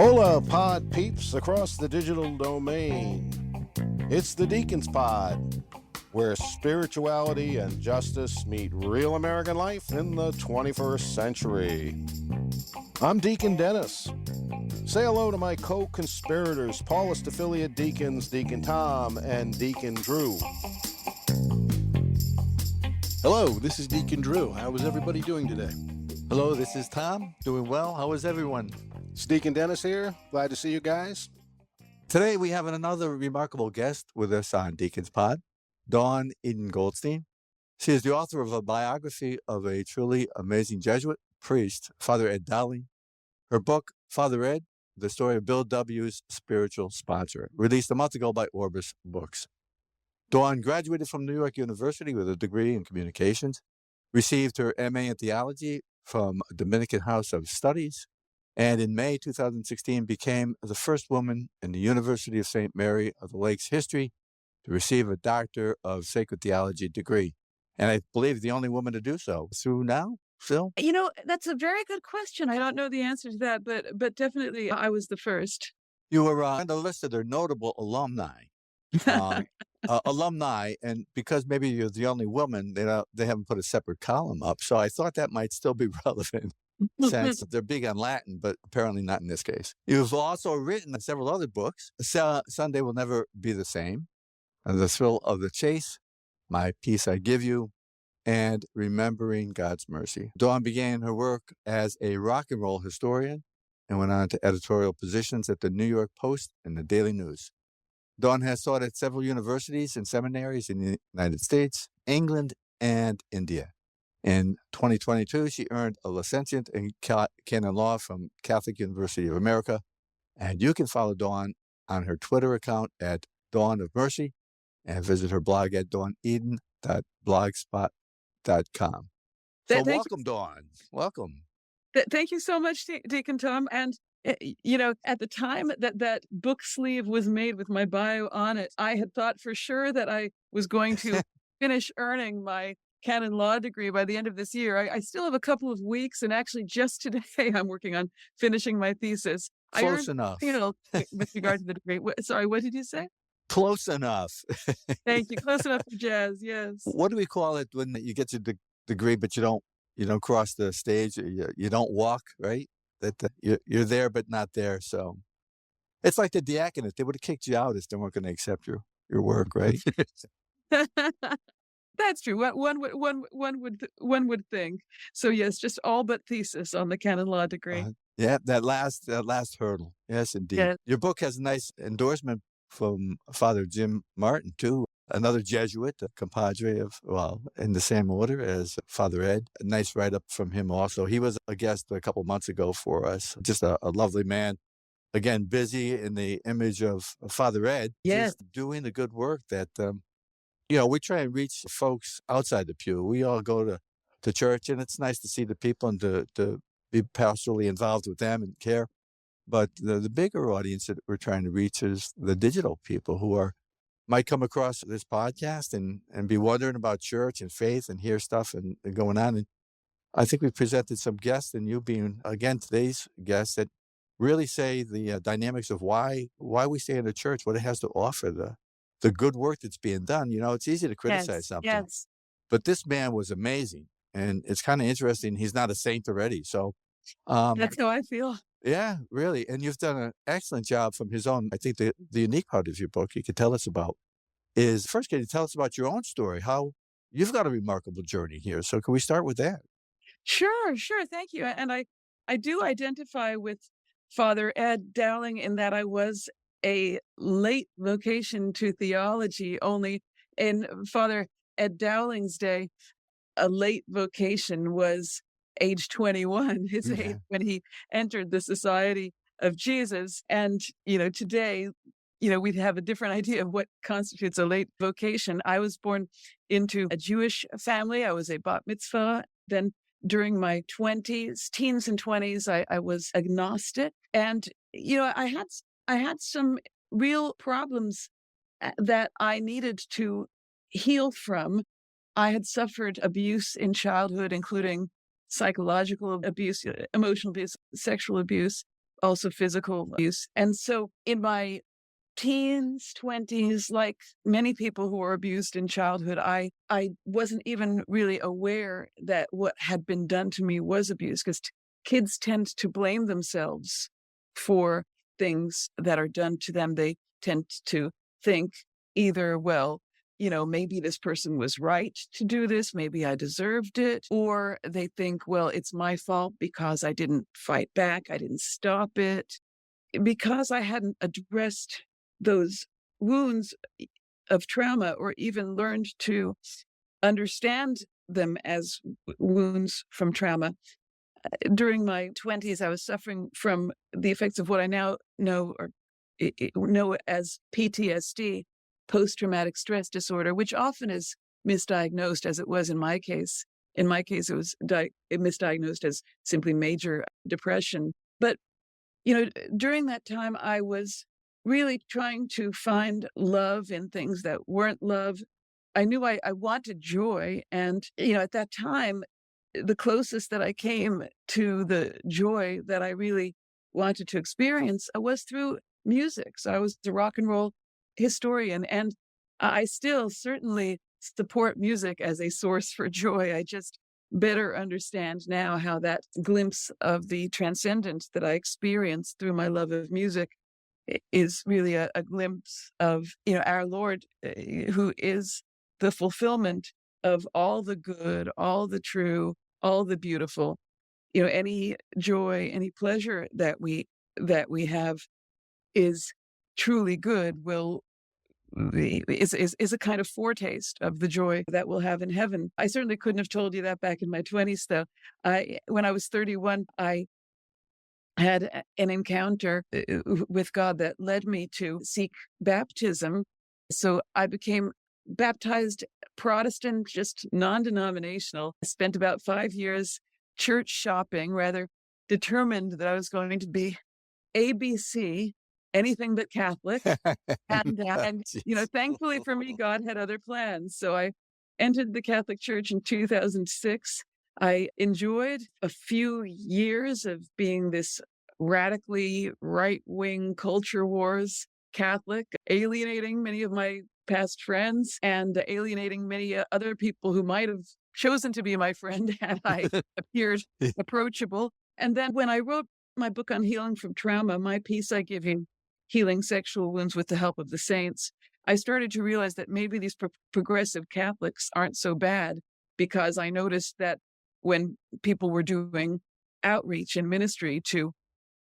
Hola, pod peeps across the digital domain. It's the Deacons Pod, where spirituality and justice meet real American life in the 21st century. I'm Deacon Dennis. Say hello to my co-conspirators, Paulist affiliate deacons, Deacon Tom and Deacon Drew. Hello, this is Deacon Drew. How is everybody doing today? Hello, this is Tom. Doing well. How is everyone? It's Deacon Dennis here. Glad to see you guys. Today we have another remarkable guest with us on Deacons Pod, Dawn Goldstein. She is the author of a biography of a truly amazing Jesuit priest, Father Ed Dowling. Her book, Father Ed, The Story of Bill W.'s Spiritual Sponsor, released a month ago by Orbis Books. Dawn graduated from New York University with a degree in communications, received her MA in theology from Dominican House of Studies, and in May 2016 became the first woman in the University of St. Mary of the Lakes history to receive a Doctor of Sacred Theology degree. And I believe the only woman to do so. Through now, Phil? You know, that's a very good question. I don't know the answer to that, but definitely I was the first. You were on the list of their notable alumni. And because maybe you're the only woman, they haven't put a separate column up. So I thought that might still be relevant since they're big on Latin, but apparently not in this case. You've also written several other books. Sunday Will Never Be the Same, The Thrill of the Chase, My Peace I Give You, and Remembering God's Mercy. Dawn began her work as a rock and roll historian and went on to editorial positions at the New York Post and the Daily News. Dawn has taught at several universities and seminaries in the United States, England, and India. In 2022, she earned a licentiate in canon law from Catholic University of America. And you can follow Dawn on her Twitter account at Dawn of Mercy and visit her blog at dawneden.blogspot.com. So welcome, Dawn. Welcome. Thank you so much, Deacon Tom. And, you know, at the time that book sleeve was made with my bio on it, I had thought for sure that I was going to finish earning my canon law degree by the end of this year. I still have a couple of weeks, and actually just today I'm working on finishing my thesis. Close enough. You know, with regard to the degree. Sorry, what did you say? Close enough. Thank you. Close enough for jazz, yes. What do we call it when you get your degree, but you don't cross the stage, you don't walk, right? That you're there, but not there. So it's like the diaconate. They would have kicked you out if they weren't going to accept your work, right? That's true. One would think. So yes, just all but thesis on the canon law degree. Yeah, that last hurdle. Yes, indeed. Yeah. Your book has a nice endorsement from Father Jim Martin too, another Jesuit, a compadre in the same order as Father Ed. A nice write-up from him also. He was a guest a couple months ago for us. Just a lovely man. Again, busy in the image of Father Ed. Yes. Just doing the good work that, we try and reach folks outside the pew. We all go to church, and it's nice to see the people and to be pastorally involved with them and care. But the bigger audience that we're trying to reach is the digital people who might come across this podcast and be wondering about church and faith and hear stuff and going on. And I think we presented some guests, and you being, again, today's guest, that really say the dynamics of why we stay in the church, what it has to offer, the good work that's being done. It's easy to criticize something. Yes. But this man was amazing. And it's kind of interesting. He's not a saint already. So that's how I feel. Yeah, really. And you've done an excellent job from his own. I think the unique part of your book you could tell us about is, first, can you tell us about your own story, how you've got a remarkable journey here. So can we start with that? Sure. Thank you. And I do identify with Father Ed Dowling in that I was a late vocation to theology. Only in Father Ed Dowling's day, a late vocation was age 21, his age when he entered the Society of Jesus. And, today, we'd have a different idea of what constitutes a late vocation. I was born into a Jewish family. I was a bat mitzvah. Then during my teens and 20s, I was agnostic. And, I had some real problems that I needed to heal from. I had suffered abuse in childhood, including psychological abuse, emotional abuse, sexual abuse. also physical abuse. And so in my teens, 20s, like many people who were abused in childhood, I wasn't even really aware that what had been done to me was abuse, because kids tend to blame themselves for things that are done to them. They tend to think either, well, maybe this person was right to do this, maybe I deserved it, or they think, well, it's my fault because I didn't fight back, I didn't stop it, because I hadn't addressed those wounds of trauma or even learned to understand them as wounds from trauma. During my 20s, I was suffering from the effects of what I now know know as PTSD, post-traumatic stress disorder, which often is misdiagnosed, as it was in my case. In my case, it was misdiagnosed as simply major depression. But during that time, I was really trying to find love in things that weren't love. I knew I wanted joy. And, at that time, the closest that I came to the joy that I really wanted to experience was through music. So I was a rock and roll historian, and I still certainly support music as a source for joy. I just better understand now how that glimpse of the transcendent that I experienced through my love of music is really a glimpse of, our Lord, who is the fulfillment of all the good, all the true, all the beautiful. Any joy, any pleasure that we have is truly good, is a kind of foretaste of the joy that we'll have in heaven. I certainly couldn't have told you that back in my 20s, though. When I was 31, I had an encounter with God that led me to seek baptism. So I became baptized Protestant, just non-denominational. I spent about 5 years church shopping, rather determined that I was going to be ABC, anything but Catholic. And thankfully for me, God had other plans. So I entered the Catholic Church in 2006. I enjoyed a few years of being this radically right-wing culture wars Catholic, alienating many of my past friends and alienating many other people who might have chosen to be my friend had I appeared approachable. And then when I wrote my book on healing from trauma, My Peace I Give You, Healing Sexual Wounds with the Help of the Saints, I started to realize that maybe these progressive Catholics aren't so bad, because I noticed that when people were doing outreach and ministry to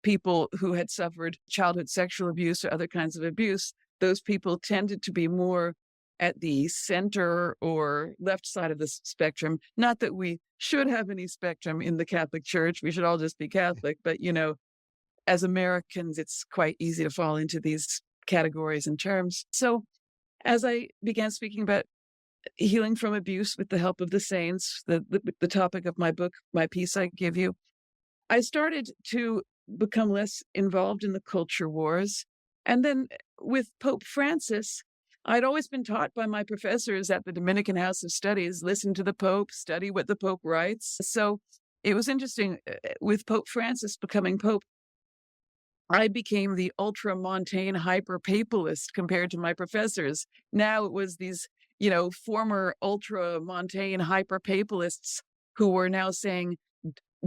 people who had suffered childhood sexual abuse or other kinds of abuse, those people tended to be more at the center or left side of the spectrum. Not that we should have any spectrum in the Catholic Church. We should all just be Catholic. But, as Americans, it's quite easy to fall into these categories and terms. So as I began speaking about healing from abuse with the help of the saints, the topic of my book, My Peace I Give You, I started to become less involved in the culture wars. And then with Pope Francis, I'd always been taught by my professors at the Dominican House of Studies, listen to the Pope, study what the Pope writes. So it was interesting. With Pope Francis becoming Pope, I became the ultramontane hyper-papalist compared to my professors. Now it was these, former ultramontane hyper-papalists who were now saying,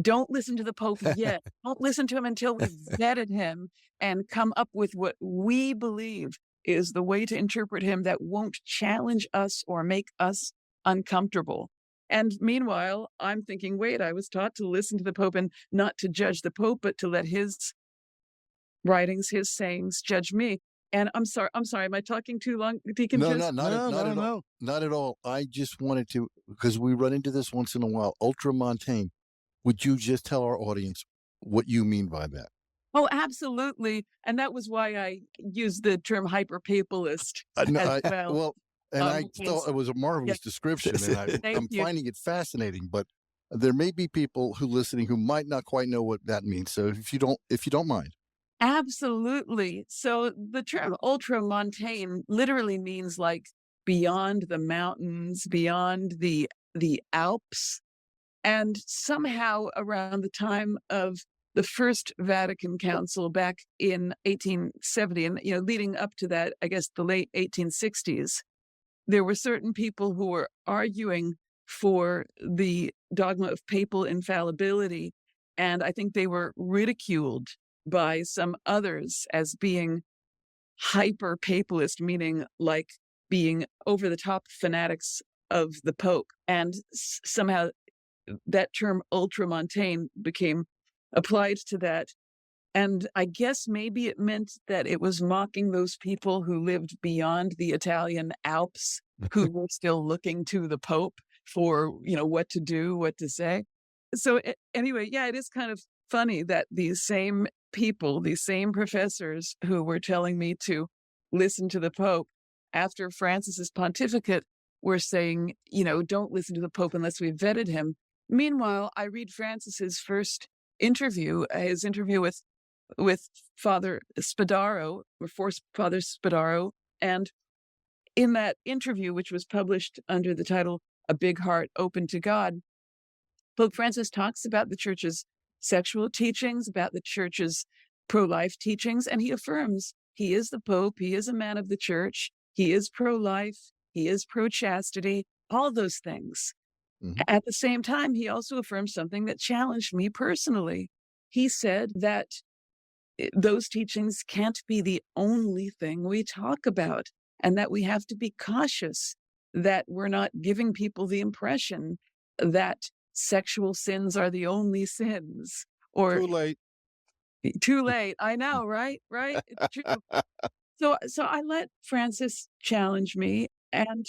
don't listen to the Pope yet. Don't listen to him until we've vetted him and come up with what we believe is the way to interpret him that won't challenge us or make us uncomfortable. And meanwhile, I'm thinking, wait, I was taught to listen to the Pope and not to judge the Pope, but to let his writings, his sayings judge me. And I'm sorry, am I talking too long, Deacon? No, Just- not at all. Not at all. I just wanted to, because we run into this once in a while, ultramontane. Would you just tell our audience what you mean by that? Oh, absolutely. And that was why I used the term hyper-papalist as well. Well, and I yes. thought it was a marvelous description, and I'm you. finding it fascinating. But there may be people who listening who might not quite know what that means. So if you don't mind. Absolutely. So the term ultramontane literally means like beyond the mountains, beyond the Alps. And somehow around the time of the First Vatican Council back in 1870, and leading up to that, I guess the late 1860s, there were certain people who were arguing for the dogma of papal infallibility, and I think they were ridiculed by some others as being hyper papalist, meaning like being over the top fanatics of the Pope. And somehow that term ultramontane became applied to that. And I guess maybe it meant that it was mocking those people who lived beyond the Italian Alps, who were still looking to the Pope for, what to do, what to say. So anyway, yeah, it is kind of funny that these same people, these same professors who were telling me to listen to the Pope after Francis's pontificate were saying, don't listen to the Pope unless we've vetted him. Meanwhile, I read Francis's first interview, his interview with Father Spadaro, or for Father Spadaro, and in that interview, which was published under the title A Big Heart Open to God, Pope Francis talks about the Church's sexual teachings, about the Church's pro-life teachings, and he affirms he is the Pope, he is a man of the Church, he is pro-life, he is pro-chastity, all those things. Mhm. At the same time, he also affirms something that challenged me personally. He said that those teachings can't be the only thing we talk about, and that we have to be cautious that we're not giving people the impression that sexual sins are the only sins, or Too late. too late. I know, right? Right? It's true. So I let Francis challenge me, and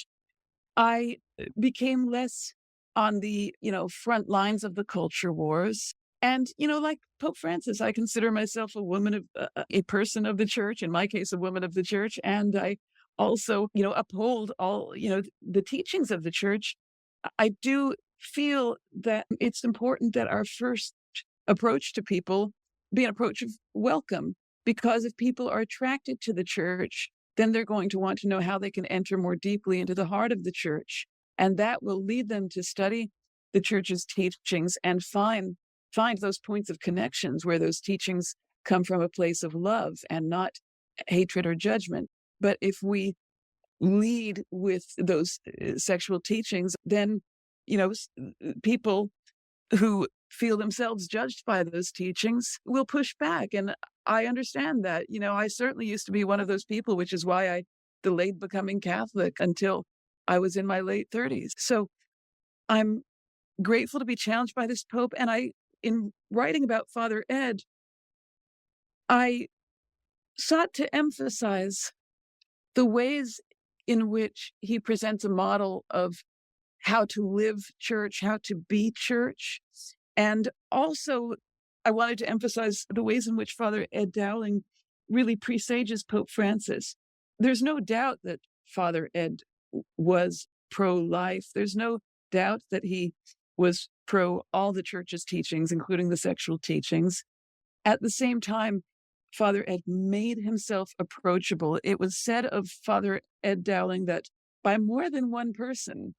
I became less on the, front lines of the culture wars. And, like Pope Francis, I consider myself a woman of a person of the church, in my case, a woman of the church. And I also, uphold all, the teachings of the church. I do feel that it's important that our first approach to people be an approach of welcome, because if people are attracted to the church, then they're going to want to know how they can enter more deeply into the heart of the church. And that will lead them to study the church's teachings and find those points of connections where those teachings come from a place of love and not hatred or judgment. But if we lead with those sexual teachings, then, people who feel themselves judged by those teachings will push back. And I understand that. I certainly used to be one of those people, which is why I delayed becoming Catholic until I was in my late 30s. So I'm grateful to be challenged by this Pope. And in writing about Father Ed, I sought to emphasize the ways in which he presents a model of how to live church, how to be church. And also, I wanted to emphasize the ways in which Father Ed Dowling really presages Pope Francis. There's no doubt that Father Ed was pro-life. There's no doubt that he was pro all the church's teachings, including the sexual teachings. At the same time, Father Ed made himself approachable. It was said of Father Ed Dowling that by more than one person,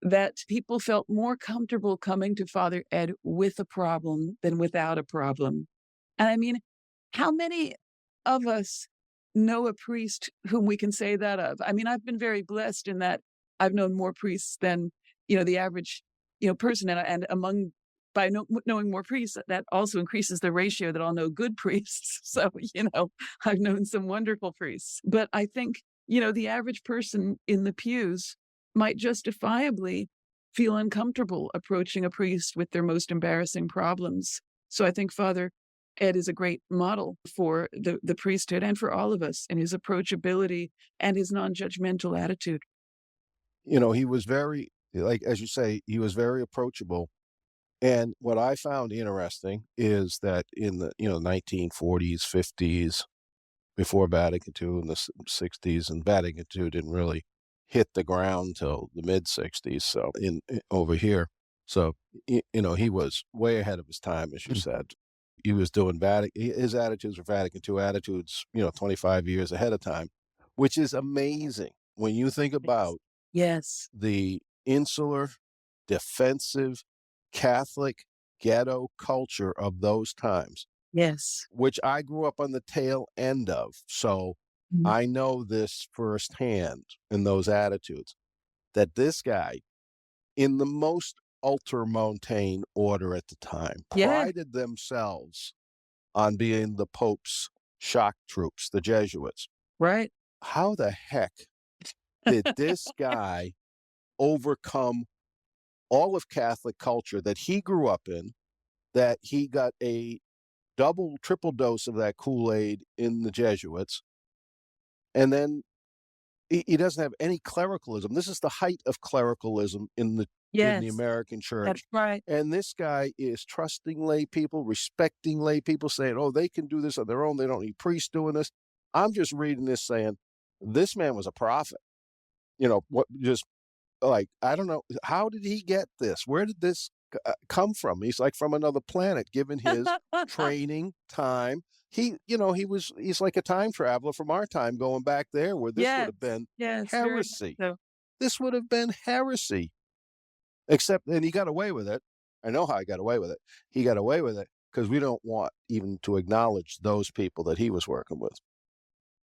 that people felt more comfortable coming to Father Ed with a problem than without a problem. And I mean, how many of us know a priest whom we can say that of? I mean, I've been very blessed in that I've known more priests than, the average, person. And among, by knowing more priests, that also increases the ratio that I'll know good priests. So, I've known some wonderful priests. But I think, the average person in the pews might justifiably feel uncomfortable approaching a priest with their most embarrassing problems. So I think Father Ed is a great model for the priesthood and for all of us in his approachability and his non-judgmental attitude. He was very, like, as you say, he was very approachable. And what I found interesting is that in the, 1940s, 50s, before Vatican II in the 60s, and Vatican II didn't really hit the ground till the mid 60s. So over here, so he was way ahead of his time, as you said. He was doing his attitudes were Vatican II attitudes, 25 years ahead of time, which is amazing when you think about Yes. the insular, defensive, Catholic ghetto culture of those times. Yes. which I grew up on the tail end of. So Mhm. I know this firsthand in those attitudes, that this guy, in the most ultramontane order at the time, Yeah. prided themselves on being the Pope's shock troops, the Jesuits. Right. How the heck did this guy overcome all of Catholic culture that he grew up in, that he got a double, triple dose of that Kool-Aid in the Jesuits, and then he doesn't have any clericalism. This is the height of clericalism in the Yes. American That's church. right. And this guy is trusting lay people, respecting lay people, saying, oh, they can do this on their own. They don't need priests doing this. I'm just reading this saying, this man was a prophet. You know, what just like, I don't know, how did he get this? Where did this come from? He's like from another planet, given his training, time. He's like a time traveler from our time going back there where this would have been Yes. Very much heresy. so. This would have been heresy. Except, and he got away with it. I know how he got away with it. He got away with it because we don't want even to acknowledge those people that he was working with,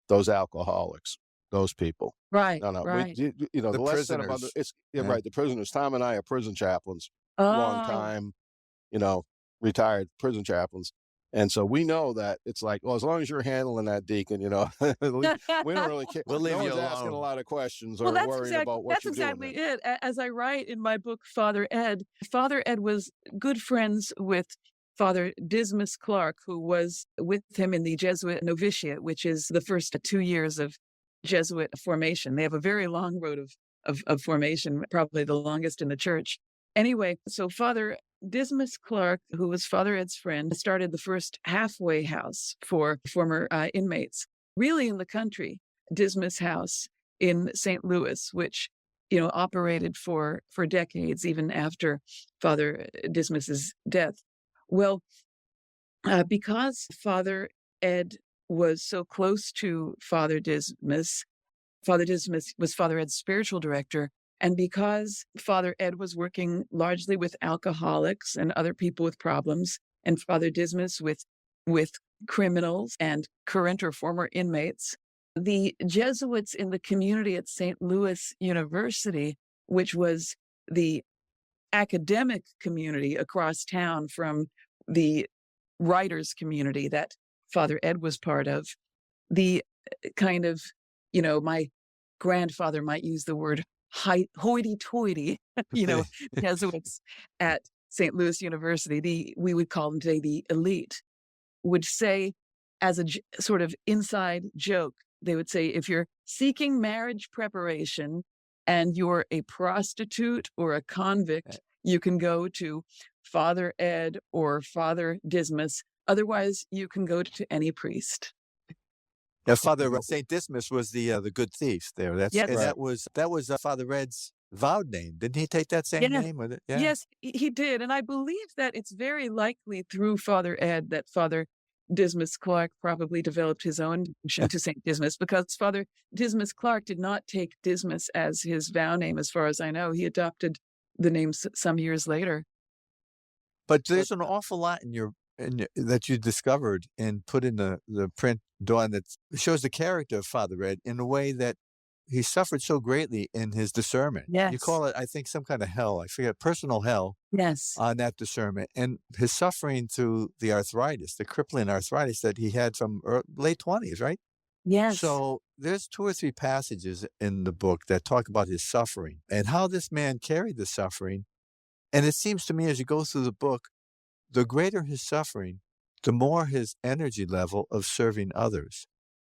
those alcoholics, those people. Right. No, Right. the The less said about prisoners. yeah, Yeah. right. The prisoners. Tom and I are prison chaplains, long Oh, time, retired prison chaplains. And so we know that it's like, well, as long as you're handling that, Deacon, we don't really care. We'll leave no you one's asking a alone. lot of questions or well, that's worrying about what that's you're exactly doing. it. As I write in my book, Father Ed was good friends with Father Dismas Clark, who was with him in the Jesuit novitiate, which is the first 2 years of Jesuit formation. They have a very long road of formation, probably the longest in the church. Anyway, so Father Dismas Clark, who was Father Ed's friend, started the first halfway house for former inmates, really in the country, Dismas House in St. Louis, which operated for decades, even after Father Dismas's death. Well, because Father Ed was so close to Father Dismas was Father Ed's spiritual director. And because Father Ed was working largely with alcoholics and other people with problems, and Father Dismas with criminals and current or former inmates, the Jesuits in the community at St. Louis University, which was the academic community across town from the writers community that Father Ed was part of, the kind of, my grandfather might use the word hoity-toity, Jesuits at St. Louis University, we would call them today the elite, would say as a sort of inside joke, they would say, if you're seeking marriage preparation and you're a prostitute or a convict, you can go to Father Ed or Father Dismas. Otherwise, you can go to any priest. Yeah, Father Saint Dismas was the good thief there. Yes. And Right. that was Father Ed's vowed name. Didn't he take that same name with it? Yeah. Yes, he did. And I believe that it's very likely through Father Ed that Father Dismas Clark probably developed his own devotion to St. Dismas, because Father Dismas Clark did not take Dismas as his vow name, as far as I know. He adopted the name some years later. But there's an awful lot that you discovered and put in the print, Dawn, that shows the character of Father Ed in a way that he suffered so greatly in his discernment. Yes. You call it, I think, some kind of hell. I forget, personal hell. Yes. On that discernment, and his suffering through the arthritis, the crippling arthritis that he had from late 20s, right? Yes. So there's 2 or 3 passages in the book that talk about his suffering and how this man carried the suffering. And it seems to me, as you go through the book, the greater his suffering, the more his energy level of serving others.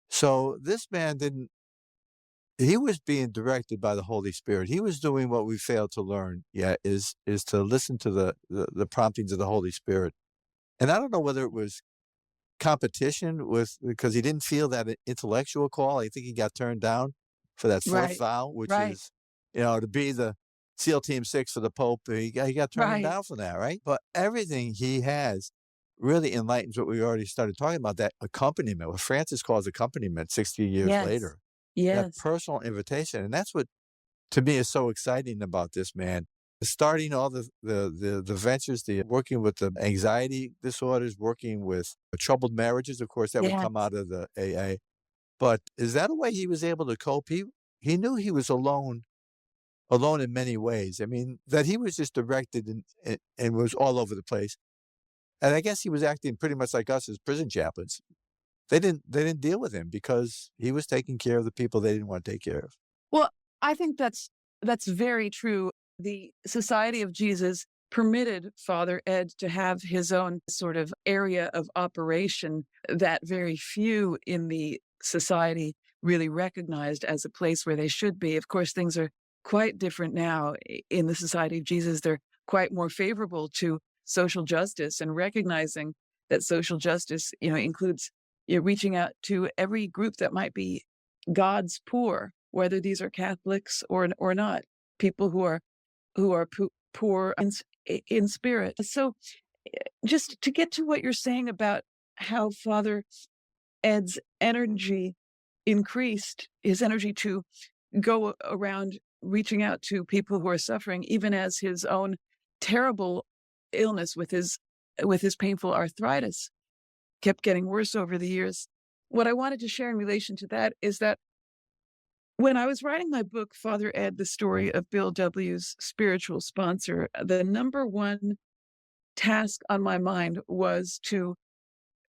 So this man he was being directed by the Holy Spirit. He was doing what we failed to learn yet, is to listen to the promptings of the Holy Spirit. And I don't know whether it was competition because he didn't feel that intellectual call. I think he got turned down for that 4th vow, which is, to be the SEAL Team 6 for the Pope. He got turned down for that, right? But everything he has really enlightens what we already started talking about, that accompaniment, what Francis calls accompaniment 60 years later. Yes. That personal invitation. And that's what, to me, is so exciting about this man. starting all the ventures, the working with the anxiety disorders, working with troubled marriages, of course, that would Yeah. come out of the AA. But is that a way he was able to cope? He knew he was alone in many ways. I mean, that he was just directed and was all over the place. And I guess he was acting pretty much like us as prison chaplains. They didn't deal with him because he was taking care of the people they didn't want to take care of. Well, I think that's very true. The Society of Jesus permitted Father Ed to have his own sort of area of operation that very few in the society really recognized as a place where they should be. Of course, things are quite different now in the Society of Jesus. They're quite more favorable to social justice and recognizing that social justice, includes reaching out to every group that might be God's poor, whether these are Catholics or not, people who are poor in spirit. So, just to get to what you're saying about how Father Ed's energy increased, his energy to go around reaching out to people who are suffering, even as his own terrible illness with his painful arthritis kept getting worse over the years. What I wanted to share in relation to that is that when I was writing my book, Father Ed, the story of Bill W.'s spiritual sponsor, the number one task on my mind was to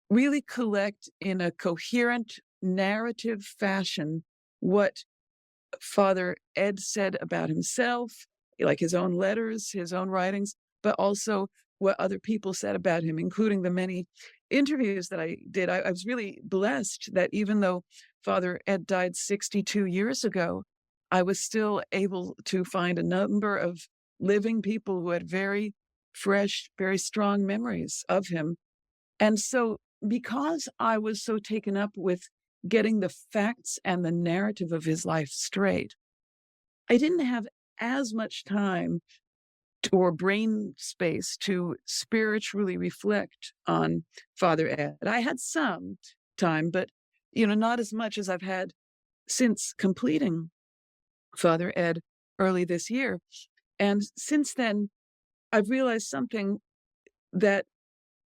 really collect in a coherent narrative fashion what Father Ed said about himself, like his own letters, his own writings, but also what other people said about him, including the many interviews that I did. I was really blessed that even though Father Ed died 62 years ago, I was still able to find a number of living people who had very fresh, very strong memories of him. And so, because I was so taken up with getting the facts and the narrative of his life straight, I didn't have as much time or brain space to spiritually reflect on Father Ed. I had some time, but not as much as I've had since completing Father Ed early this year. And since then, I've realized something that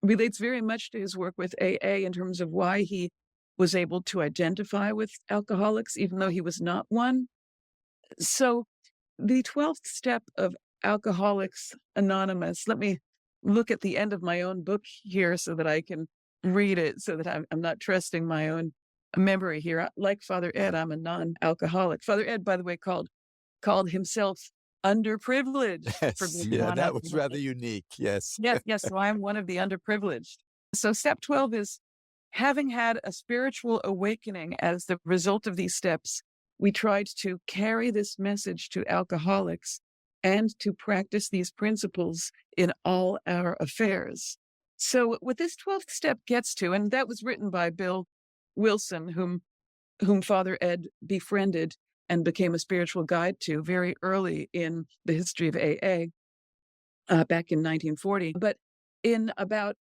relates very much to his work with AA in terms of why he was able to identify with alcoholics, even though he was not one. So the 12th step of Alcoholics Anonymous, let me look at the end of my own book here so that I can read it, so that I'm not trusting my own memory here. Like Father Ed, I'm a non-alcoholic. Father Ed, by the way, called himself underprivileged for Yes, being yeah, that was non-alcoholic. rather unique. Yes. Yes. So I'm one of the underprivileged. So step 12 is having had a spiritual awakening as the result of these steps, we tried to carry this message to alcoholics and to practice these principles in all our affairs. So what this 12th step gets to, and that was written by Bill Wilson, whom Father Ed befriended and became a spiritual guide to very early in the history of AA, back in 1940. But in about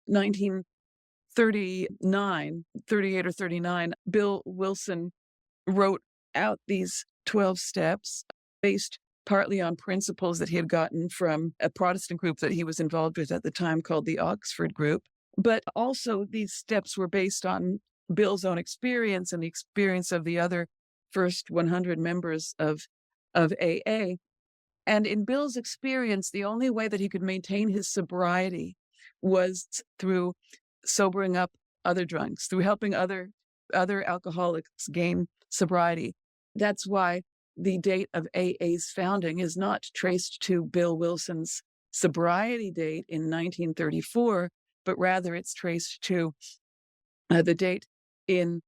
1939, 38 or 39, Bill Wilson wrote out these 12 steps based partly on principles that he had gotten from a Protestant group that he was involved with at the time called the Oxford Group. But also these steps were based on Bill's own experience and the experience of the other first 100 members of AA. And in Bill's experience, the only way that he could maintain his sobriety was through sobering up other drunks, through helping other alcoholics gain sobriety. That's why the date of AA's founding is not traced to Bill Wilson's sobriety date in 1934, but rather it's traced to the date in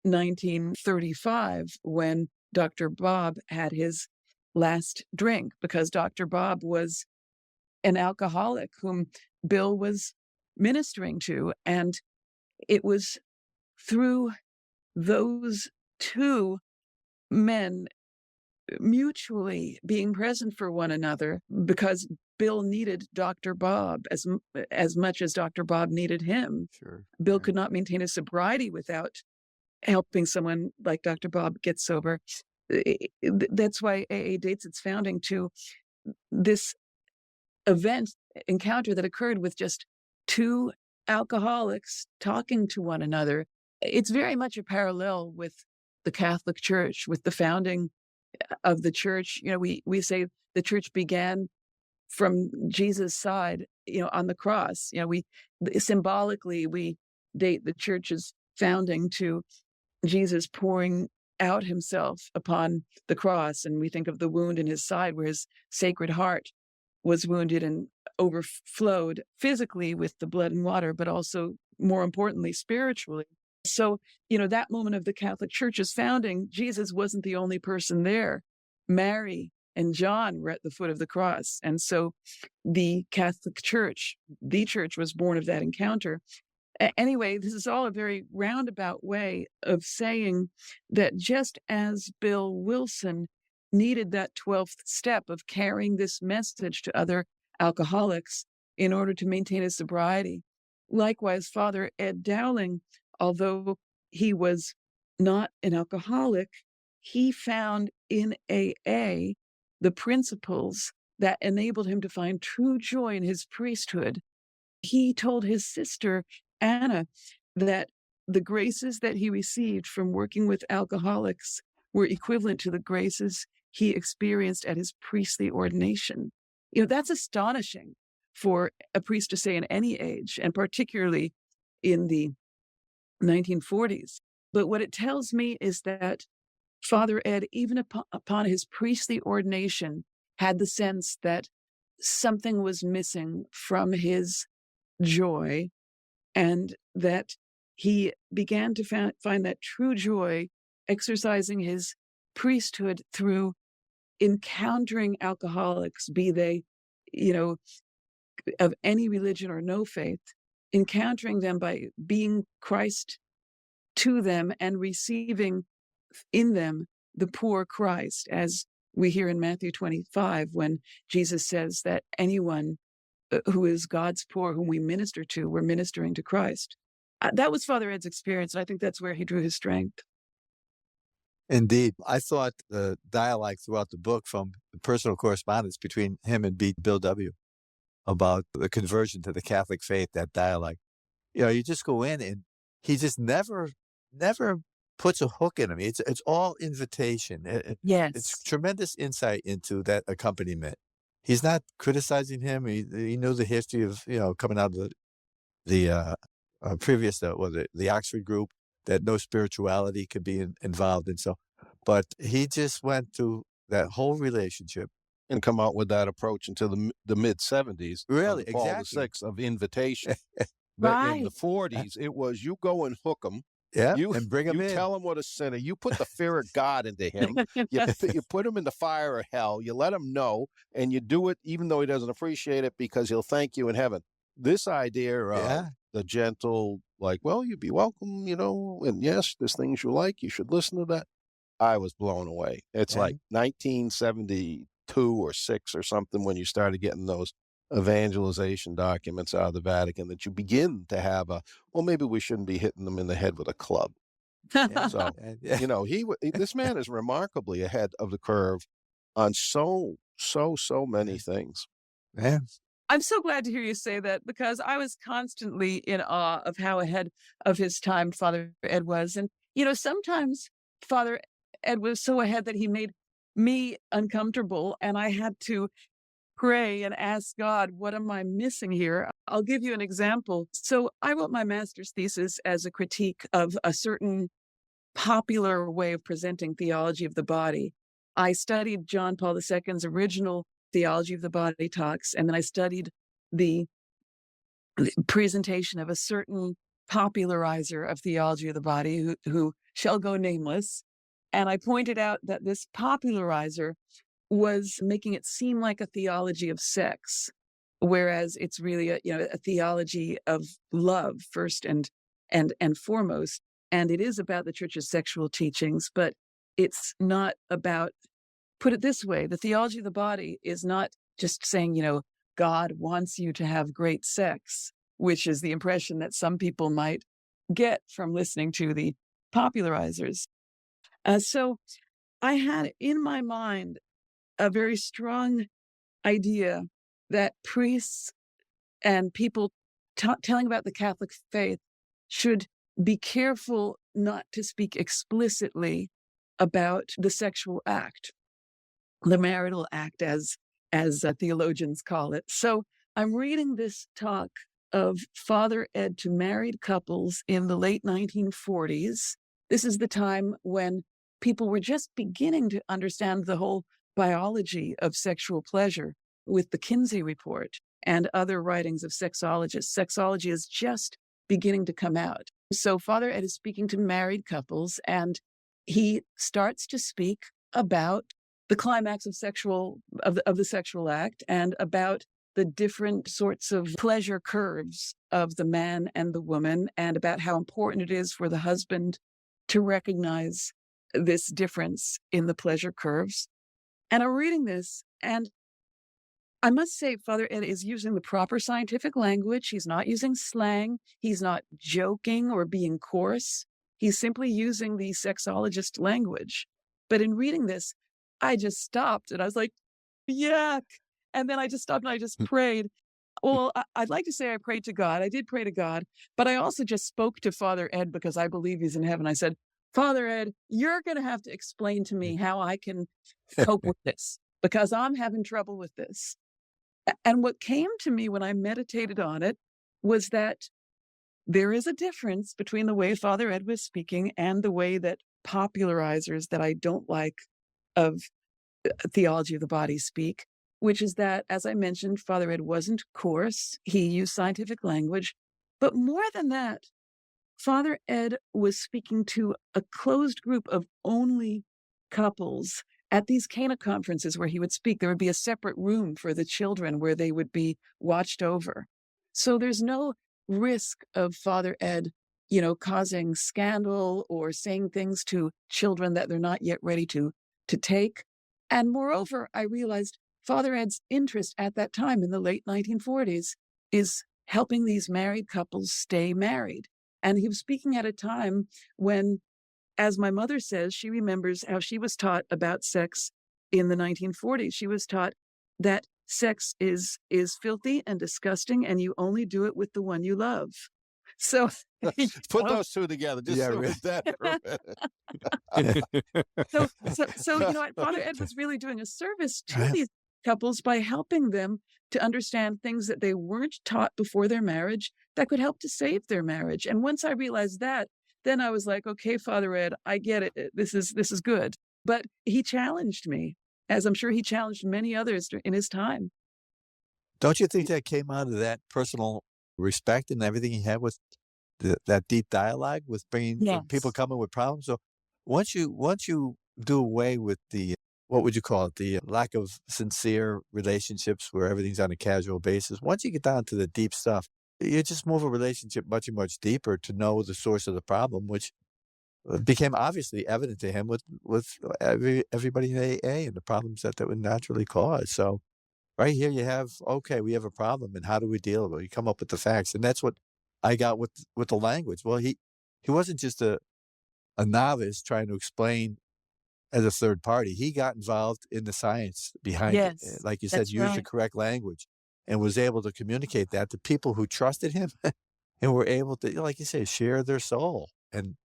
1935 when Dr. Bob had his last drink, because Dr. Bob was an alcoholic whom Bill was ministering to. And it was through those two men mutually being present for one another, because Bill needed Dr. Bob as much as Dr. Bob needed him. Sure. Bill Yeah. could not maintain his sobriety without helping someone like Dr. Bob get sober. That's why AA dates its founding to this encounter that occurred with just two alcoholics talking to one another. It's very much a parallel with the Catholic Church, with the founding of the church. We say the church began from Jesus' side, on the cross. We symbolically, we date the church's founding to Jesus pouring out himself upon the cross. And we think of the wound in his side where his sacred heart was wounded and overflowed physically with the blood and water, but also, more importantly, spiritually. So, that moment of the Catholic Church's founding, Jesus wasn't the only person there. Mary and John were at the foot of the cross. And so the Catholic Church, the church, was born of that encounter. Anyway, this is all a very roundabout way of saying that just as Bill Wilson needed that 12th step of carrying this message to other alcoholics in order to maintain his sobriety, likewise, Father Ed Dowling, although he was not an alcoholic, he found in AA the principles that enabled him to find true joy in his priesthood. He told his sister, Anna, that the graces that he received from working with alcoholics were equivalent to the graces he experienced at his priestly ordination. That's astonishing for a priest to say in any age, and particularly in the 1940s. But what it tells me is that Father Ed, even upon his priestly ordination, had the sense that something was missing from his joy, and that he began to find that true joy exercising his priesthood through encountering alcoholics, be they, of any religion or no faith, encountering them by being Christ to them and receiving in them the poor Christ, as we hear in Matthew 25, when Jesus says that anyone who is God's poor, whom we minister to, we're ministering to Christ. That was Father Ed's experience, and I think that's where he drew his strength. Indeed. I thought the dialogue throughout the book, from the personal correspondence between him and Bill W. about the conversion to the Catholic faith, that dialogue, you just go in and he just never puts a hook in him. It's all invitation. Yes. It's tremendous insight into that accompaniment. He's not criticizing him. He knew the history of, coming out of the previous, the Oxford group, that no spirituality could be involved in. So, but he just went to that whole relationship and come out with that approach into the mid-70s. Really, Paul exactly. VI of invitation. Right. In the 40s, it was you go and hook them. Yeah, You and bring him you in. tell him what a sinner. You put the fear of God into him. You put him in the fire of hell. You let him know, and you do it even though he doesn't appreciate it, because he'll thank you in heaven. This idea of the gentle, like, well, you'd be welcome, and yes, there's things you like. You should listen to that. I was blown away. It's like 1972 or 6 or something when you started getting those evangelization documents out of the Vatican, that you begin to have maybe we shouldn't be hitting them in the head with a club. So, this man is remarkably ahead of the curve on so many things. Yeah. I'm so glad to hear you say that, because I was constantly in awe of how ahead of his time Father Ed was. And, sometimes Father Ed was so ahead that he made me uncomfortable, and I had to pray and ask God, what am I missing here? I'll give you an example. So I wrote my master's thesis as a critique of a certain popular way of presenting theology of the body. I studied John Paul II's original theology of the body talks, and then I studied the presentation of a certain popularizer of theology of the body who shall go nameless. And I pointed out that this popularizer was making it seem like a theology of sex, whereas it's really a theology of love first and foremost. And it is about the church's sexual teachings, but it's not about, put it this way, the theology of the body is not just saying, God wants you to have great sex, which is the impression that some people might get from listening to the popularizers. So I had in my mind a very strong idea that priests and people telling about the Catholic faith should be careful not to speak explicitly about the sexual act, the marital act, as theologians call it. So I'm reading this talk of Father Ed to married couples in the late 1940s. This is the time when people were just beginning to understand the whole biology of sexual pleasure with the Kinsey Report and other writings of sexologists. Sexology is just beginning to come out. So Father Ed is speaking to married couples, and he starts to speak about the climax of the sexual act and about the different sorts of pleasure curves of the man and the woman, and about how important it is for the husband to recognize this difference in the pleasure curves. And I'm reading this, and I must say, Father Ed is using the proper scientific language. He's not using slang. He's not joking or being coarse. He's simply using the sexologist language. But in reading this, I just stopped and I was like, yuck. And then I just stopped and I just prayed. Well, I'd like to say I prayed to God. I did pray to God, but I also just spoke to Father Ed because I believe he's in heaven. I said, Father Ed, you're going to have to explain to me how I can cope with this because I'm having trouble with this. And what came to me when I meditated on it was that there is a difference between the way Father Ed was speaking and the way that popularizers that I don't like of theology of the body speak, which is that, as I mentioned, Father Ed wasn't coarse. He used scientific language. But more than that, Father Ed was speaking to a closed group of only couples. At these Cana conferences where he would speak, there would be a separate room for the children where they would be watched over. So there's no risk of Father Ed, causing scandal or saying things to children that they're not yet ready to take. And moreover, I realized Father Ed's interest at that time in the late 1940s is helping these married couples stay married. And he was speaking at a time when, as my mother says, she remembers how she was taught about sex in the 1940s. She was taught that sex is filthy and disgusting, and you only do it with the one you love. So Put those two together. Just Yeah, so really. So Father Ed was really doing a service to these couples by helping them to understand things that they weren't taught before their marriage that could help to save their marriage. And once I realized that, then I was like, okay, Father Ed, I get it. This is good. But he challenged me, as I'm sure he challenged many others in his time. Don't you think that came out of that personal respect and everything he had with that deep dialogue with bringing people coming with problems? So once you do away with the, what would you call it, the lack of sincere relationships where everything's on a casual basis, once you get down to the deep stuff, you just move a relationship much, much deeper to know the source of the problem, which became obviously evident to him with everybody in AA and the problems that would naturally cause. So right here you have, okay, we have a problem, and how do we deal with it? You come up with the facts, and that's what I got with the language. Well, he wasn't just a novice trying to explain as a third party. He got involved in the science behind it. Like you said, used the correct language and was able to communicate that to people who trusted him and were able to, like you say, share their soul. And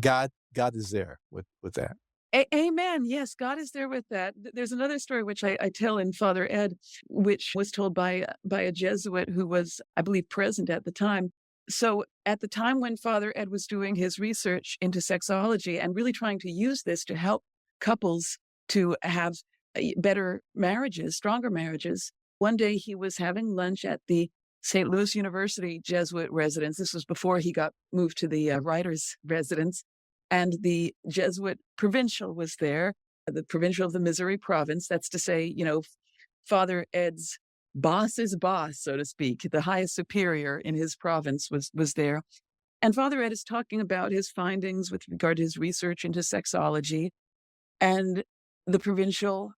God is there with that. Amen. Yes, God is there with that. There's another story which I tell in Father Ed, which was told by a Jesuit who was, I believe, present at the time. So at the time when Father Ed was doing his research into sexology and really trying to use this to help couples to have better marriages, stronger marriages, one day he was having lunch at the St. Louis University Jesuit residence. This was before he got moved to the writer's residence. And the Jesuit provincial was there, the provincial of the Missouri province. That's to say, Father Ed's boss's boss, so to speak, the highest superior in his province was there. And Father Ed is talking about his findings with regard to his research into sexology. And the provincial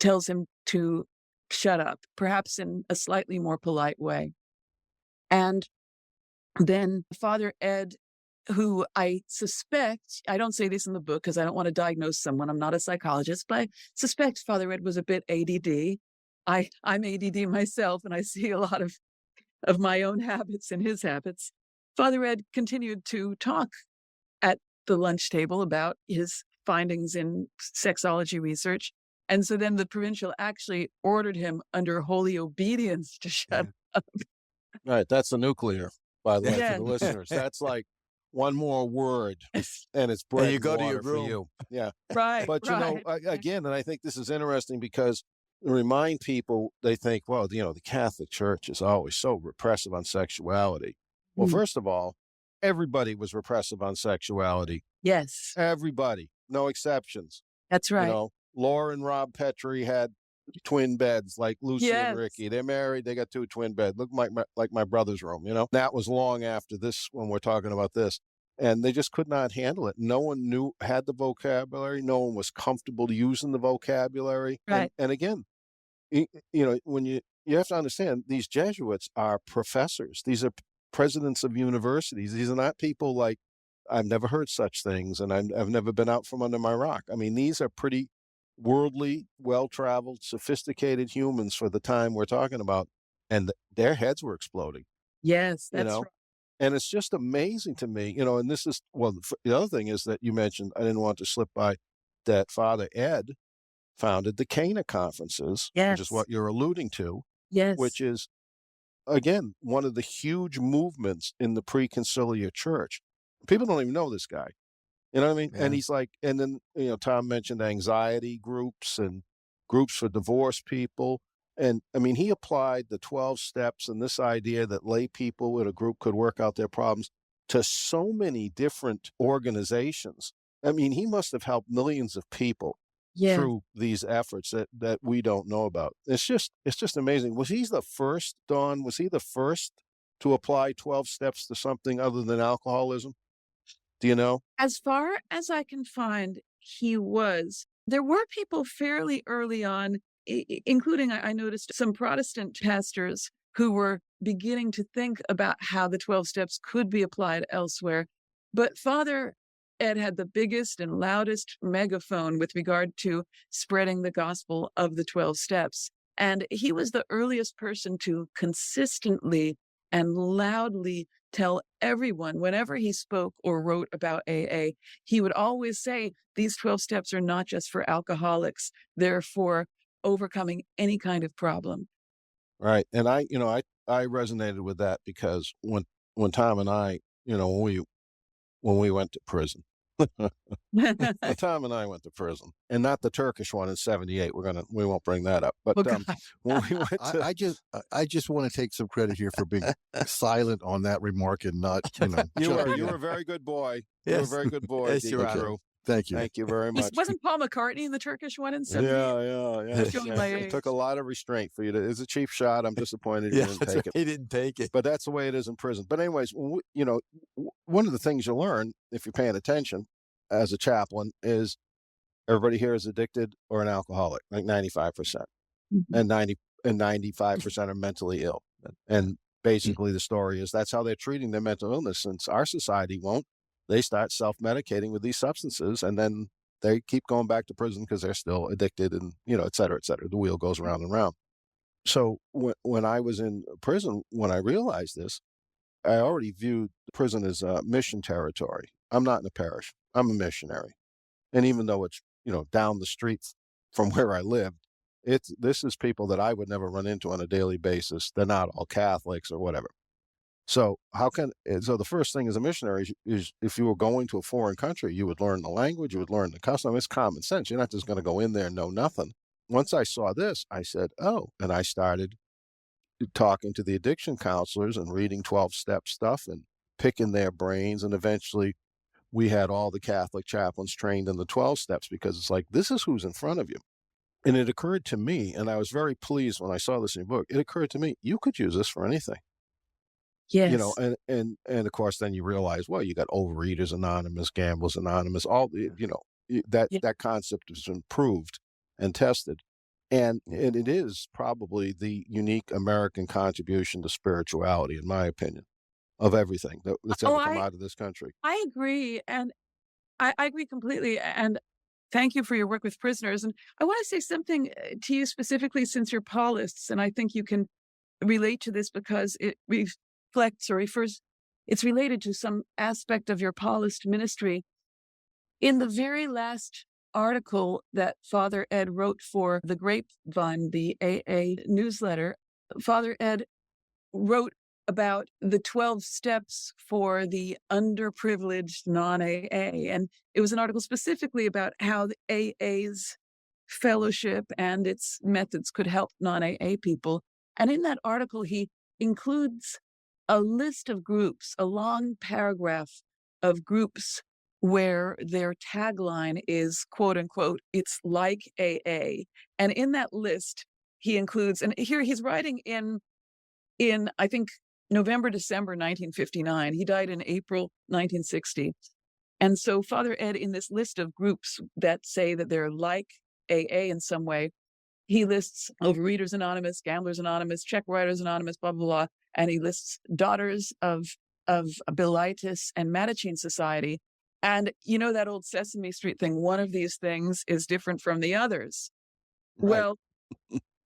tells him to shut up, perhaps in a slightly more polite way. And then Father Ed who I suspect, I don't say this in the book because I don't want to diagnose someone. I'm not a psychologist, but I suspect Father Ed was a bit ADD. I'm ADD myself, and I see a lot of my own habits and his habits. Father Ed continued to talk at the lunch table about his findings in sexology research. And so then the provincial actually ordered him under holy obedience to shut up. Right. That's the nuclear, by the way, Yeah. for the listeners. That's like one more word and it's bread you and go to your water for room. you. Yeah. Right. But, you know, again, and I think this is interesting because remind people, they think, well, you know, the Catholic Church is always so repressive on sexuality. Well, first of all, everybody was repressive on sexuality. Yes. Everybody, no exceptions. That's right. You know, Laura and Rob Petrie had twin beds like Lucy and Yes. Ricky. They're married. They got 2 twin beds. Look like my brother's room, you know. That was long after this when we're talking about this. And they just could not handle it. No one had the vocabulary. No one was comfortable using the vocabulary. Right. And again, you know, when you have to understand, these Jesuits are professors. These are presidents of universities. These are not people like, I've never heard such things, and I've never been out from under my rock. I mean, these are pretty worldly, well-traveled, sophisticated humans for the time we're talking about, and their heads were exploding. Yes, you that's know, right. and it's just amazing to me, you know. And this is the other thing is that you mentioned. I didn't want to slip by that Father Ed founded the Cana conferences, which is Yes. what you're alluding to, Yes. which is again one of the huge movements in the pre-conciliar church. People don't even know this guy. You know what I mean? Yeah. And he's like, and then, you know, Tom mentioned anxiety groups and groups for divorced people. And I mean, he applied the 12 steps and this idea that lay people in a group could work out their problems to so many different organizations. I mean, he must have helped millions of people Yeah. through these efforts that we don't know about. It's just amazing. Was he the first, Dawn? Was he the first to apply 12 steps to something other than alcoholism? Do you know? As far as I can find, he was. There were people fairly early on, including I noticed some Protestant pastors who were beginning to think about how the 12 steps could be applied elsewhere. But Father Ed had the biggest and loudest megaphone with regard to spreading the gospel of the 12 steps. And he was the earliest person to consistently and loudly tell everyone, whenever he spoke or wrote about AA, he would always say, these 12 steps are not just for alcoholics, they're for overcoming any kind of problem. Right. And I resonated with that because when Tom and I, you know, when we went to prison, Tom and I went to prison, and not the Turkish one in '78. We won't bring that up. But Oh, God. when we went to, I just want to take some credit here for being silent on that remark and not, you know. you were a very good boy. You were a Yes. very good boy. Yes, Deacon Your Honor. Drew. Thank you. Thank you very much. Wasn't Paul McCartney in the Turkish one in 70? Yeah. Showing my It age. took a lot of restraint for you to. It's a cheap shot. I'm disappointed you Yeah, didn't that's take right. it. He didn't take it. But that's the way it is in prison. But anyways, one of the things you learn if you're paying attention as a chaplain is everybody here is addicted or an alcoholic, like 95%, Mhm. and 95% are mentally ill. And basically the story is that's how they're treating their mental illness. Since our society won't, they start self-medicating with these substances, and then they keep going back to prison because they're still addicted, and et cetera, et cetera. The wheel goes round and round. So when I was in prison, when I realized this, I already viewed prison as a mission territory. I'm not in a parish. I'm a missionary. And even though it's, down the street from where I lived, this is people that I would never run into on a daily basis. They're not all Catholics or whatever. So the first thing as a missionary is if you were going to a foreign country, you would learn the language, you would learn the custom. It's common sense. You're not just going to go in there and know nothing. Once I saw this, I said, oh, and I started talking to the addiction counselors and reading 12-step stuff and picking their brains. And eventually we had all the Catholic chaplains trained in the 12 steps because it's like, this is who's in front of you. And it occurred to me, and I was very pleased when I saw this in your book, it occurred to me, you could use this for anything. Yes. And of course, then you realize, well, you got Overeaters Anonymous, Gamblers Anonymous, all that concept has been proved and tested. And it is probably the unique American contribution to spirituality, in my opinion. of everything that's Oh, ever come out of this country. I agree. And I agree completely. And thank you for your work with prisoners. And I want to say something to you specifically since you're Paulists. And I think you can relate to this because it reflects or refers, it's related to some aspect of your Paulist ministry. In the very last article that Father Ed wrote for the Grapevine, the AA newsletter, Father Ed wrote about the 12 steps for the underprivileged non-AA. And it was an article specifically about how the AA's fellowship and its methods could help non-AA people. And in that article, he includes a list of groups, a long paragraph of groups where their tagline is, quote unquote, it's like AA. And in that list, he includes, and here he's writing in I think, November, December 1959. He died in April 1960. And so Father Ed, in this list of groups that say that they're like AA in some way, he lists Overeaters Anonymous, Gamblers Anonymous, Check Writers Anonymous, blah, blah, blah. And he lists Daughters of Bilitis and Mattachine Society. And you know that old Sesame Street thing, one of these things is different from the others. Right. Well,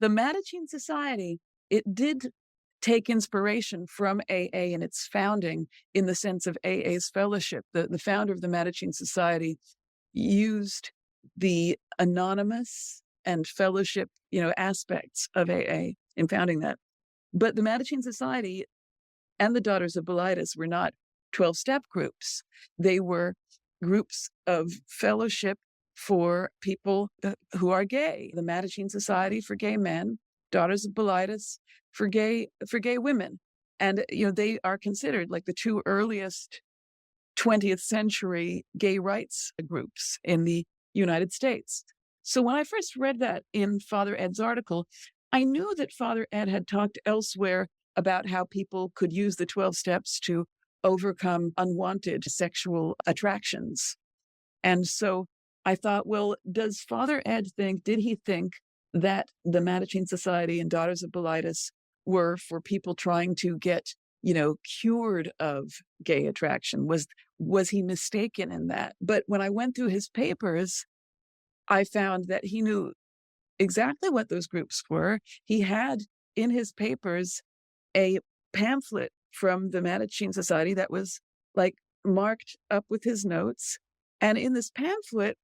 the Mattachine Society, it did take inspiration from AA and its founding in the sense of AA's fellowship. The founder of the Mattachine Society used the anonymous and fellowship, aspects of AA in founding that. But the Mattachine Society and the Daughters of Bilitis were not 12-step groups. They were groups of fellowship for people who are gay. The Mattachine Society for gay men, Daughters of Bilitis for gay women. And, they are considered like the two earliest 20th century gay rights groups in the United States. So when I first read that in Father Ed's article, I knew that Father Ed had talked elsewhere about how people could use the 12 steps to overcome unwanted sexual attractions. And so I thought, well, does Father Ed did he think that the Mattachine Society and Daughters of Bilitis were for people trying to get, cured of gay attraction? Was he mistaken in that? But when I went through his papers, I found that he knew exactly what those groups were. He had in his papers a pamphlet from the Mattachine Society that was marked up with his notes. And in this pamphlet,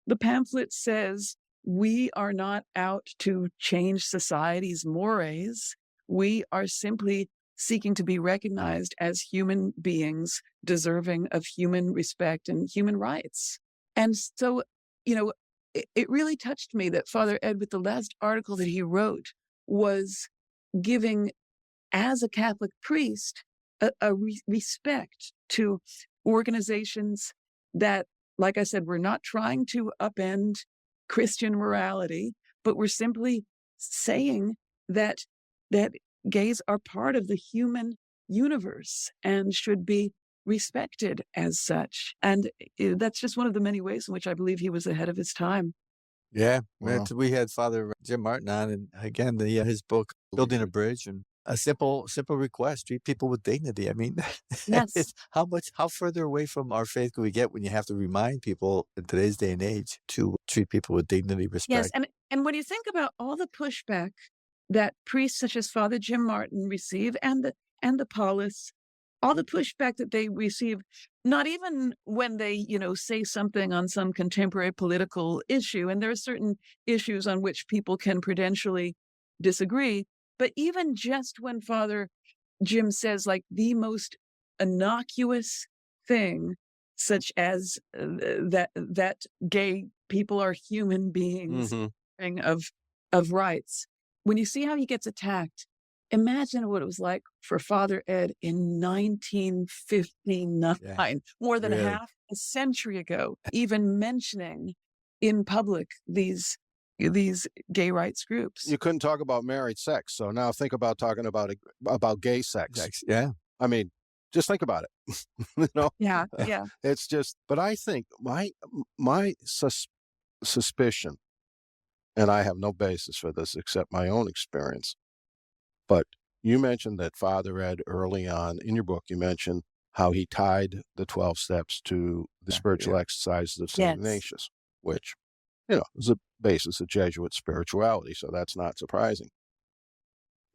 the pamphlet says, we are not out to change society's mores. We are simply seeking to be recognized as human beings deserving of human respect and human rights. And so, it really touched me that Father Ed, with the last article that he wrote, was giving, as a Catholic priest, a respect to organizations that, like I said, we're not trying to upend Christian morality, but we're simply saying that gays are part of the human universe and should be respected as such. And that's just one of the many ways in which I believe he was ahead of his time. Yeah, Wow. we had Father Jim Martin on, and again, his book, Building a Bridge, and a simple request: treat people with dignity. I mean, Yes. how further away from our faith can we get when you have to remind people in today's day and age to treat people with dignity, respect? Yes, and when you think about all the pushback that priests such as Father Jim Martin receive, and the Paulists, all the pushback that they receive, not even when they, say something on some contemporary political issue, and there are certain issues on which people can prudentially disagree, but even just when Father Jim says the most innocuous thing, such as that gay people are human beings, Mm-hmm. of rights. When you see how he gets attacked, imagine what it was like for Father Ed in 1959, more than really. half a century ago, even mentioning in public these gay rights groups. You couldn't talk about married sex, so now think about talking about gay sex. Yeah. I mean, just think about it. Yeah. It's just. But I think my suspicion, and I have no basis for this except my own experience, but you mentioned that Father Ed early on in your book, you mentioned how he tied the 12 steps to the spiritual exercises of St. Yes. Ignatius, which, is a basis of Jesuit spirituality. So that's not surprising.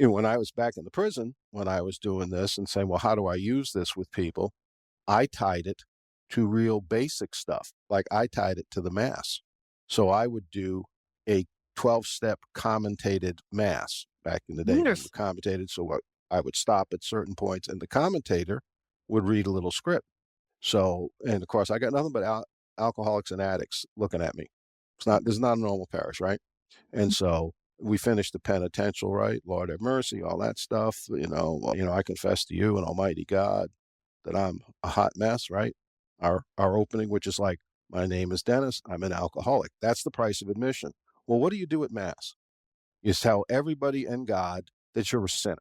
When I was back in the prison, when I was doing this and saying, well, how do I use this with people? I tied it to real basic stuff. Like I tied it to the Mass. So I would do a 12-step commentated Mass back in the day. Wonderful. Commentated, so I would stop at certain points and the commentator would read a little script. So, and of course, I got nothing but alcoholics and addicts looking at me. This is not a normal parish, right? And so we finished the penitential, right? Lord have mercy, all that stuff. I confess to you and Almighty God that I'm a hot mess, right? Our opening, which is like, my name is Dennis, I'm an alcoholic. That's the price of admission. Well, what do you do at Mass? You tell everybody and God that you're a sinner.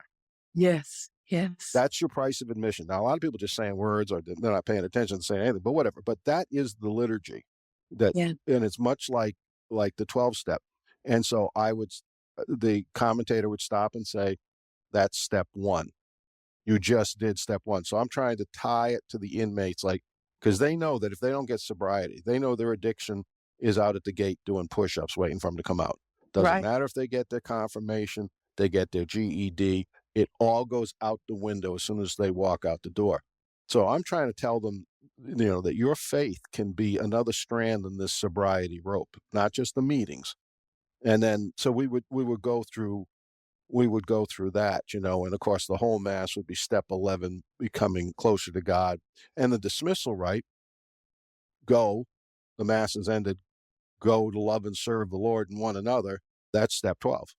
Yes. Yes. That's your price of admission. Now, a lot of people just saying words or they're not paying attention to saying anything, but whatever. But that is the liturgy and it's much like the 12-step. And so the commentator would stop and say, that's step one. You just did step one. So I'm trying to tie it to the inmates, because they know that if they don't get sobriety, they know their addiction is out at the gate doing push-ups waiting for them to come out. Doesn't matter if they get their confirmation, they get their GED, it all goes out the window as soon as they walk out the door. So I'm trying to tell them, that your faith can be another strand in this sobriety rope, not just the meetings. And then, so we would go through that, and of course the whole Mass would be step 11, becoming closer to God. And the dismissal rite, the Mass is ended, go to love and serve the Lord and one another. That's step 12.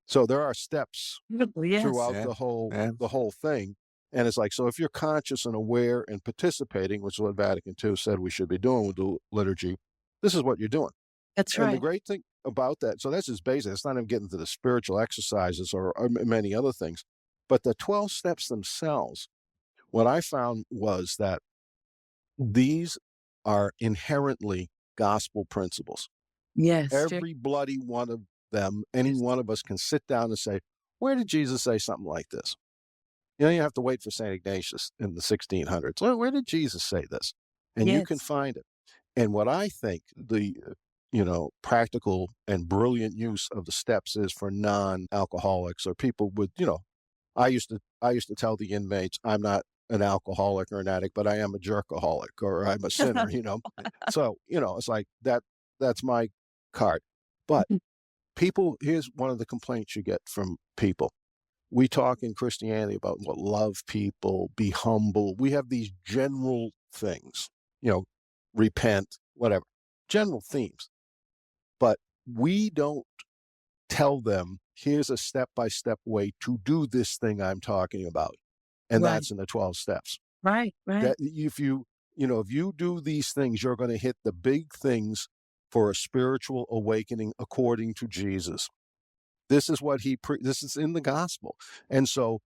So there are steps throughout the whole thing. And it's like, so if you're conscious and aware and participating, which is what Vatican II said we should be doing with the liturgy, this is what you're doing. That's And right. the great thing about that, so that's just basic. It's not even getting to the spiritual exercises or many other things. But the 12 steps themselves, what I found was that these are inherently gospel principles. Yes. Every bloody one of them, any one of us can sit down and say, where did Jesus say something like this? You have to wait for St. Ignatius in the 1600s. Where did Jesus say this? And you can find it. And what I think the practical and brilliant use of the steps is for non-alcoholics or people with, I used to tell the inmates, I'm not an alcoholic or an addict, but I am a jerkaholic or I'm a sinner, So, it's like that's my card. But people, here's one of the complaints you get from people. We talk in Christianity about love people, be humble. We have these general things, repent, whatever, general themes. But we don't tell them, here's a step-by-step way to do this thing I'm talking about. And that's in the 12 steps. Right. That if you do these things, you're going to hit the big things for a spiritual awakening according to Jesus. This is what this is in the gospel. And so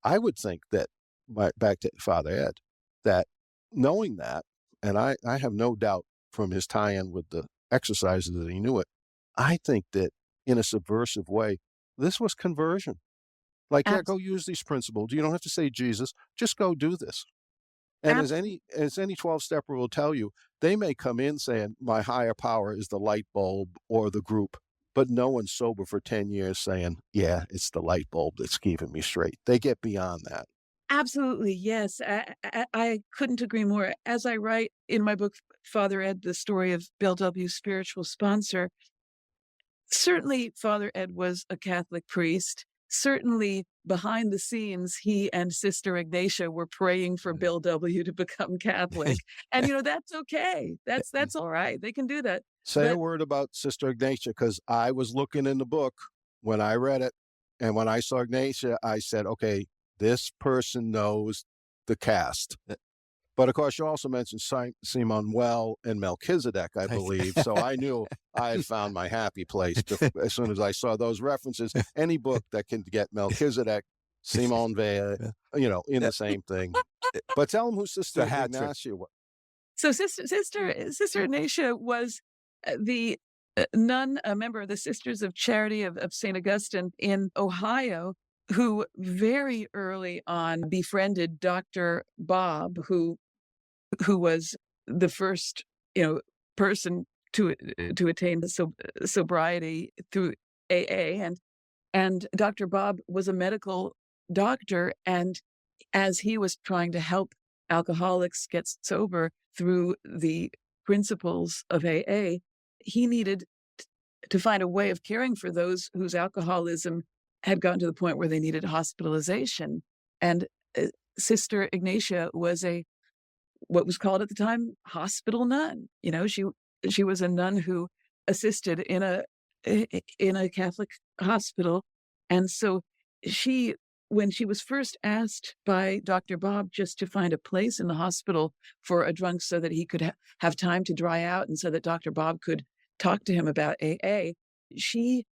I would think that, back to Father Ed, that knowing that, and I have no doubt from his tie-in with the exercises that he knew it, I think that in a subversive way, this was conversion. Like, go use these principles. You don't have to say Jesus, just go do this. And as any 12-stepper will tell you, they may come in saying, my higher power is the light bulb or the group, but no one's sober for 10 years saying, yeah, it's the light bulb that's keeping me straight. They get beyond that. Absolutely, yes. I couldn't agree more. As I write in my book, Father Ed, the story of Bill W.'s spiritual sponsor, certainly Father Ed was a Catholic priest. Certainly behind the scenes, he and Sister Ignatia were praying for Bill W. to become Catholic. And, that's okay. That's all right. They can do that. Say a word about Sister Ignatia, because I was looking in the book when I read it. And when I saw Ignatia, I said, okay, this person knows the cast. But of course, you also mentioned Simon Well and Melchizedek, I believe. So I knew I had found my happy place as soon as I saw those references. Any book that can get Melchizedek, Simon Weil, in the same thing. But tell them who Sister Ignatia was. So Sister Ignatia was the nun, a member of the Sisters of Charity of St. Augustine in Ohio, who very early on befriended Dr. Bob, who was the first, person to attain the sobriety through AA, and Dr. Bob was a medical doctor, and as he was trying to help alcoholics get sober through the principles of AA, he needed to find a way of caring for those whose alcoholism had gotten to the point where they needed hospitalization. And Sister Ignatia was what was called at the time hospital nun. She was a nun who assisted in a Catholic hospital, and so when she was first asked by Dr. Bob just to find a place in the hospital for a drunk so that he could have time to dry out and so that Dr. Bob could talk to him about AA, she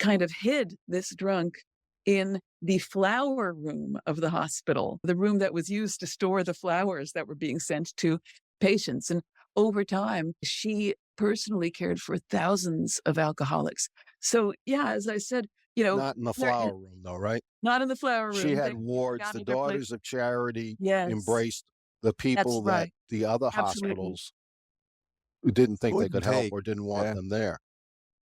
kind of hid this drunk in the flower room of the hospital, the room that was used to store the flowers that were being sent to patients. And over time, she personally cared for thousands of alcoholics. So, yeah, as I said, Not in the flower room, though, right? not in the flower room. She had They wards. got The in their place. Daughters of Charity Yes, embraced the people that right. the other Absolutely. hospitals who didn't think they Wouldn't could help take. or didn't want Yeah. them there.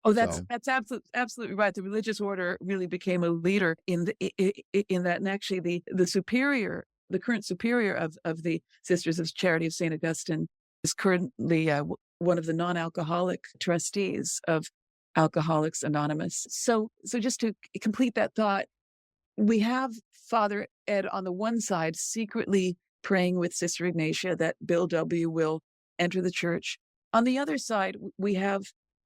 Oh, that's So- absolutely right. The religious order really became a leader in that, and actually the current superior of the Sisters of Charity of St. Augustine is currently one of the non-alcoholic trustees of Alcoholics Anonymous. So just to complete that thought, we have Father Ed on the one side secretly praying with Sister Ignatia that Bill W. will enter the church. On the other side, we have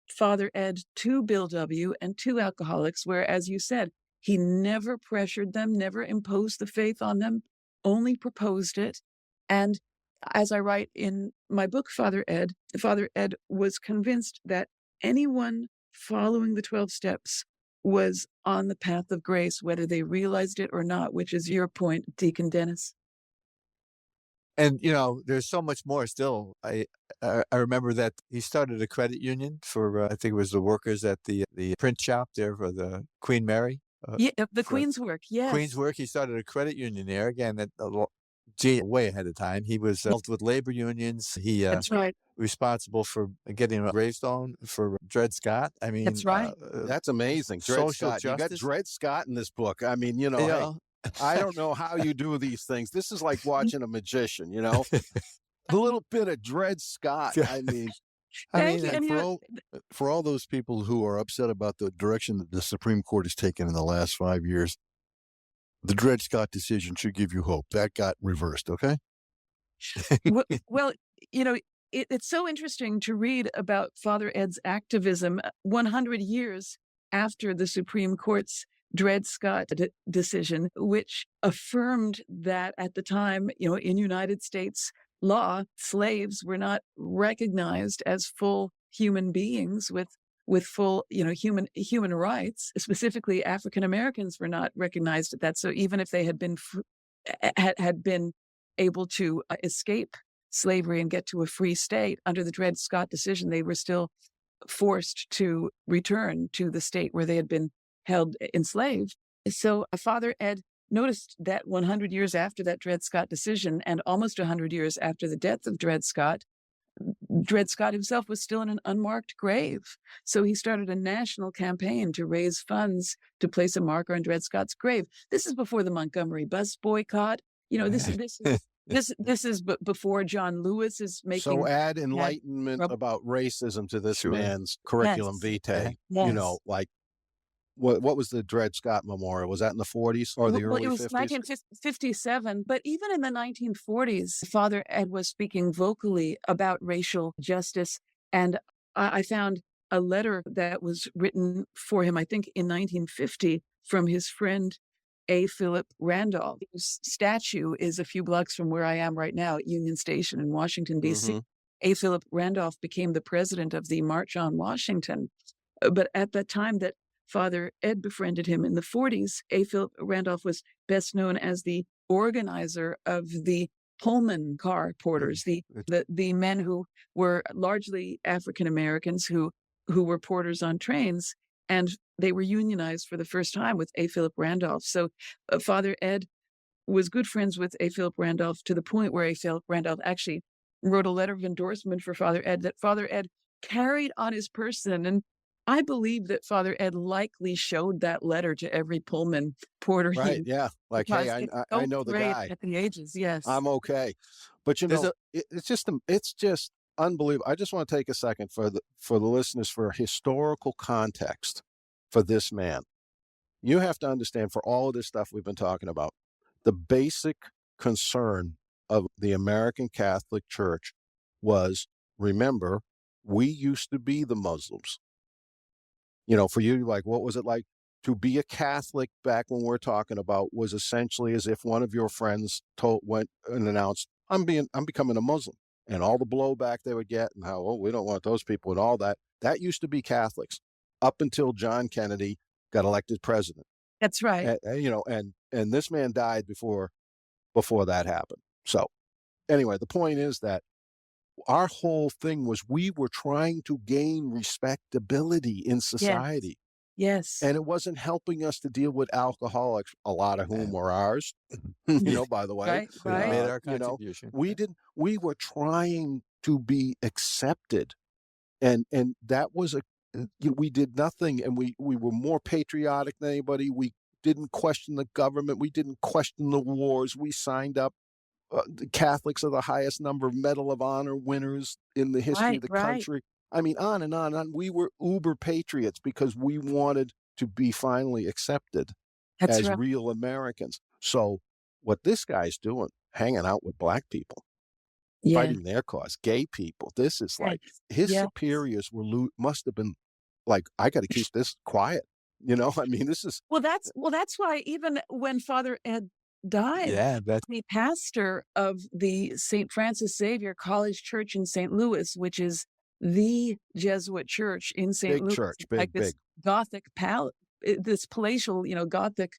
Father Ed to Bill W. and to alcoholics, where, as you said, he never pressured them, never imposed the faith on them, only proposed it. And as I write in my book, Father Ed was convinced that anyone following the 12 steps was on the path of grace, whether they realized it or not, which is your point, Deacon Dennis. And there's so much more still. I remember that he started a credit union for I think it was the workers at the print shop there for the Queen Mary. The Queen's Work, yes. Queen's Work. He started a credit union there again. Way ahead of time. He was involved with labor unions. He That's right. responsible for getting a gravestone for Dred Scott. I mean, That's right. That's amazing. Dred social Scott. You got justice. Dred Scott in this book. I mean, hey, I don't know how you do these things. This is like watching a magician, The little bit of Dred Scott. I mean, Thank you. and And for all those people who are upset about the direction that the Supreme Court has taken in the last 5 years, the Dred Scott decision should give you hope. That got reversed, okay? well, it's so interesting to read about Father Ed's activism 100 years after the Supreme Court's Dred Scott decision, which affirmed that at the time, in United States law, slaves were not recognized as full human beings with full, human rights. Specifically, African Americans were not recognized at that. So even if they had been had been able to escape slavery and get to a free state under the Dred Scott decision, they were still forced to return to the state where they had been held enslaved. So Father Ed noticed that 100 years after that Dred Scott decision and almost 100 years after the death of Dred Scott himself was still in an unmarked grave. So he started a national campaign to raise funds to place a marker on Dred Scott's grave. This is before the Montgomery bus boycott. This is before John Lewis is making. So add enlightenment about racism to this man's curriculum vitae. Yes. Like what was the Dred Scott Memorial? Was that in the 40s or the early 50s? It was 1957. But even in the 1940s, Father Ed was speaking vocally about racial justice. And I found a letter that was written for him, I think, in 1950 from his friend A. Philip Randolph, whose statue is a few blocks from where I am right now at Union Station in Washington, D.C. Mm-hmm. A. Philip Randolph became the president of the March on Washington. But at the time that Father Ed befriended him in the 40s, A. Philip Randolph was best known as the organizer of the Pullman car porters, the men who were largely African Americans who were porters on trains. And they were unionized for the first time with A. Philip Randolph. So Father Ed was good friends with A. Philip Randolph to the point where A. Philip Randolph actually wrote a letter of endorsement for Father Ed that Father Ed carried on his person. And I believe that Father Ed likely showed that letter to every Pullman porter Right. Yeah. Like, hey, because it's I so know the great guy. at the ages. Yes. I'm okay. But There's a it's just unbelievable. I just want to take a second for the listeners for historical context for this man. You have to understand, for all of this stuff we've been talking about, the basic concern of the American Catholic Church was, remember, we used to be the Muslims. For you, like, what was it like to be a Catholic back when we're talking about was essentially as if one of your friends went and announced, I'm becoming a Muslim, and all the blowback they would get and how, oh, we don't want those people and all that. That used to be Catholics up until John Kennedy got elected president. That's right. And this man died before that happened. So anyway, the point is that our whole thing was we were trying to gain respectability in society. Yes. And it wasn't helping us to deal with alcoholics, a lot of whom were ours, by the way. Right. We made our contribution. We were trying to be accepted. And that was we did nothing, and we were more patriotic than anybody. We didn't question the government. We didn't question the wars. We signed up. The Catholics are the highest number of Medal of Honor winners in the history of the country. I mean, on and on and on. We were uber patriots because we wanted to be finally accepted as real Americans. So what this guy's doing, hanging out with black people, fighting their cause, gay people, this is like his superiors must have been like, I got to keep this quiet. I mean, this is that's why even when Father Ed died, the pastor of the St. Francis Xavier College Church in St. Louis, which is the Jesuit church in St. Louis, church, this Gothic this palatial, Gothic,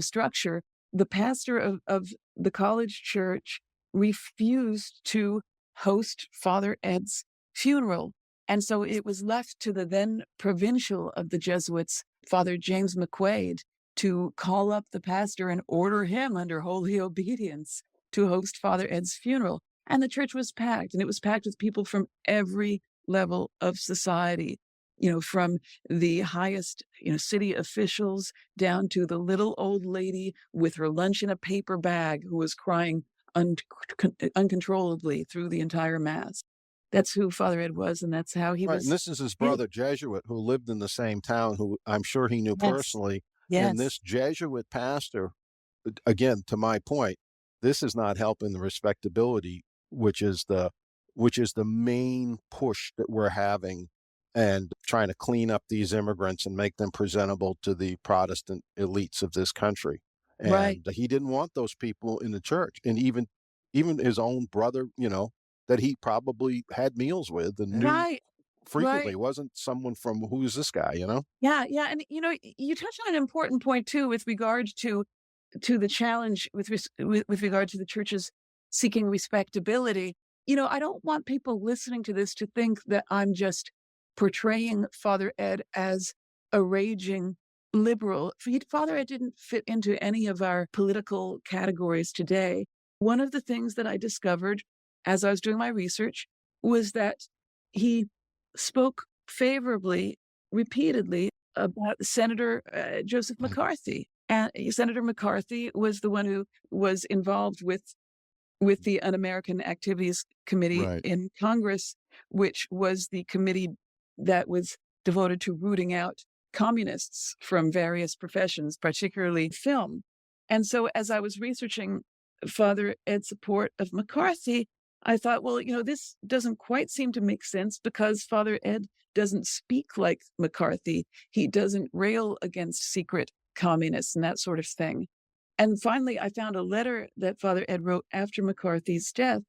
structure. The pastor of the college church refused to host Father Ed's funeral. And so it was left to the then provincial of the Jesuits, Father James McQuaid, to call up the pastor and order him under holy obedience to host Father Ed's funeral. And the church was packed, and it was packed with people from every level of society, from the highest, city officials down to the little old lady with her lunch in a paper bag who was crying uncontrollably through the entire Mass. That's who Father Ed was, and that's how he was. And this is his brother, Jesuit, who lived in the same town, who I'm sure he knew personally. Yes. And this Jesuit pastor, again, to my point, this is not helping the respectability, which is the main push that we're having, and trying to clean up these immigrants and make them presentable to the Protestant elites of this country. And he didn't want those people in the church. And even his own brother, that he probably had meals with and knew frequently wasn't someone from, who's this guy, Yeah. And, you touched on an important point, too, with regard to the challenge with regard to the church's seeking respectability. I don't want people listening to this to think that I'm just portraying Father Ed as a raging liberal. Father Ed didn't fit into any of our political categories today. One of the things that I discovered as I was doing my research was that he spoke favorably, repeatedly, about Senator Joseph McCarthy. And Senator McCarthy was the one who was involved with the Un-American Activities Committee in Congress, which was the committee that was devoted to rooting out communists from various professions, particularly film. And so as I was researching Father Ed's support of McCarthy, I thought, well, this doesn't quite seem to make sense because Father Ed doesn't speak like McCarthy. He doesn't rail against secret communists and that sort of thing. And finally, I found a letter that Father Ed wrote after McCarthy's death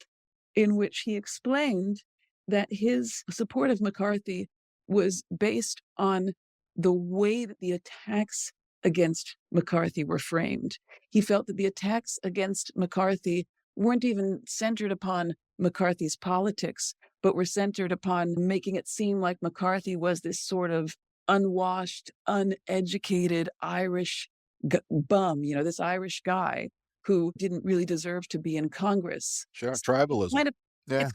in which he explained that his support of McCarthy was based on the way that the attacks against McCarthy were framed. He felt that the attacks against McCarthy weren't even centered upon McCarthy's politics, but were centered upon making it seem like McCarthy was this sort of unwashed, uneducated Irish bum, this Irish guy who didn't really deserve to be in Congress. Sure, tribalism. Kind of, Yeah.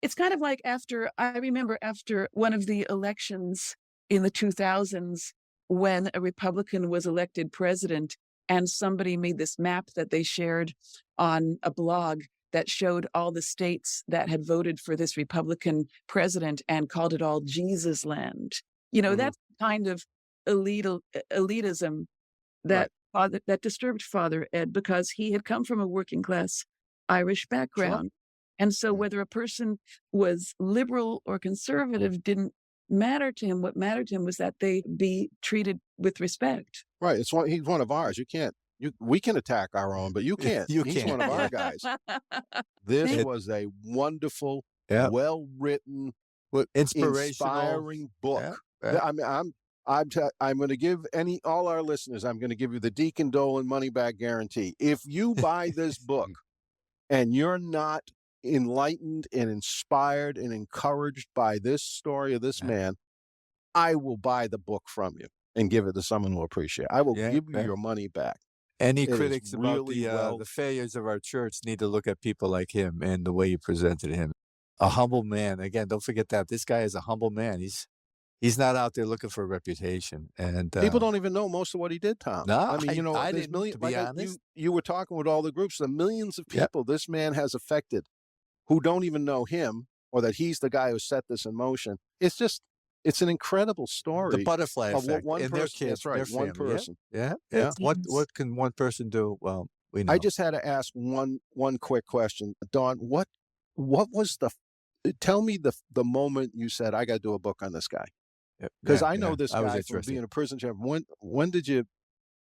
it's kind of like I remember after one of the elections in the 2000s when a Republican was elected president and somebody made this map that they shared on a blog that showed all the states that had voted for this Republican president and called it all Jesus land. That's kind of elitism that that disturbed Father Ed because he had come from a working class Irish background. And so whether a person was liberal or conservative didn't matter to him. What mattered to him was that they be treated with respect. Right. He's one of ours. We can attack our own, but you can't. You He's can't. one of our guys. This was a wonderful, well-written, inspirational, inspiring book. Yeah. I mean, I'm going to give all our listeners, I'm going to give you the Deacon Dolan money back guarantee. If you buy this book and you're not enlightened and inspired and encouraged by this story of this man, I will buy the book from you and give it to someone who appreciates it. I will give you your money back. Any It critics is about really the failures of our church need to look at people like him and the way he presented him. A humble man. Again, don't forget that. This guy is a humble man. He's not out there looking for a reputation. And people don't even know most of what he did, Tom. No, I mean, I there's didn't, millions. to be honest. You were talking with all the groups, the millions of people this man has affected who don't even know him or that he's the guy who set this in motion. It's an incredible story. The butterfly of effect. what one and person, their kids, that's right, their one family. person. Yeah. Yeah. What can one person do? Well, we know. I just had to ask one quick question. Dawn, what was tell me the moment you said, I got to do a book on this guy? Because I know this guy from being a prison chaplain. When did you?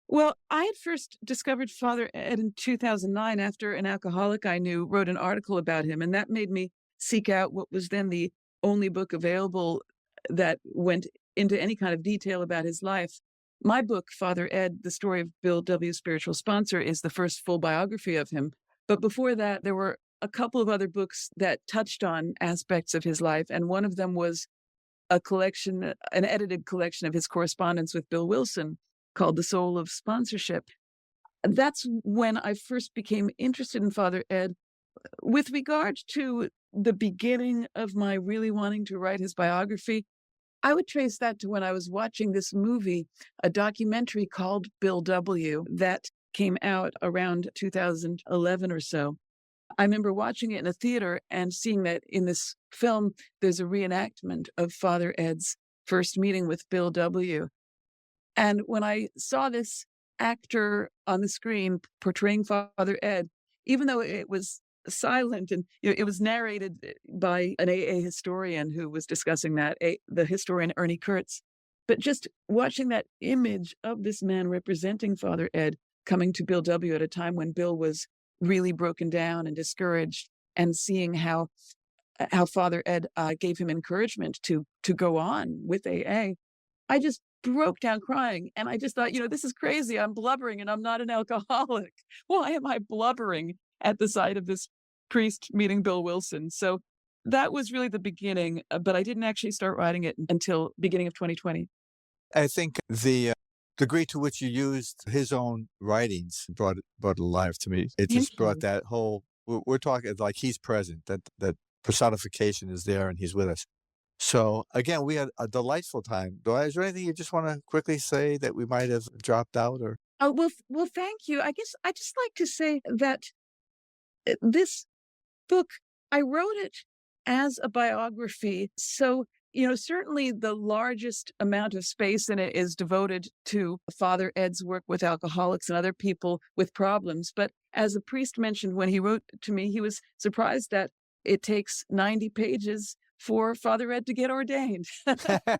Well, I had first discovered Father Ed in 2009 after an alcoholic I knew wrote an article about him. And that made me seek out what was then the only book available that went into any kind of detail about his life. My book, Father Ed, The Story of Bill W. Spiritual Sponsor, is the first full biography of him. But before that, there were a couple of other books that touched on aspects of his life. And one of them was an edited collection of his correspondence with Bill Wilson called The Soul of Sponsorship. That's when I first became interested in Father Ed. With regard to the beginning of my really wanting to write his biography, I would trace that to when I was watching this movie, a documentary called Bill W. that came out around 2011 or so. I remember watching it in a theater and seeing that in this film, there's a reenactment of Father Ed's first meeting with Bill W. And when I saw this actor on the screen portraying Father Ed, even though it was silent and it was narrated by an AA historian who was discussing that, the historian Ernie Kurtz, but just watching that image of this man representing Father Ed coming to Bill W. at a time when Bill was really broken down and discouraged, and seeing how Father Ed gave him encouragement to go on with AA, I just broke down crying. And I just thought, this is crazy. I'm blubbering and I'm not an alcoholic. Why am I blubbering at the sight of this priest meeting Bill Wilson? So that was really the beginning, but I didn't actually start writing it until beginning of 2020. I think the degree to which you used his own writings brought it alive to me. It just brought that whole, we're talking like he's present, that personification is there and he's with us. So again, we had a delightful time. Is there anything you just want to quickly say that we might have dropped out or? Oh, well, thank you. I guess I just like to say that this book, I wrote it as a biography. So, certainly the largest amount of space in it is devoted to Father Ed's work with alcoholics and other people with problems. But as a priest mentioned when he wrote to me, he was surprised that it takes 90 pages for Father Ed to get ordained.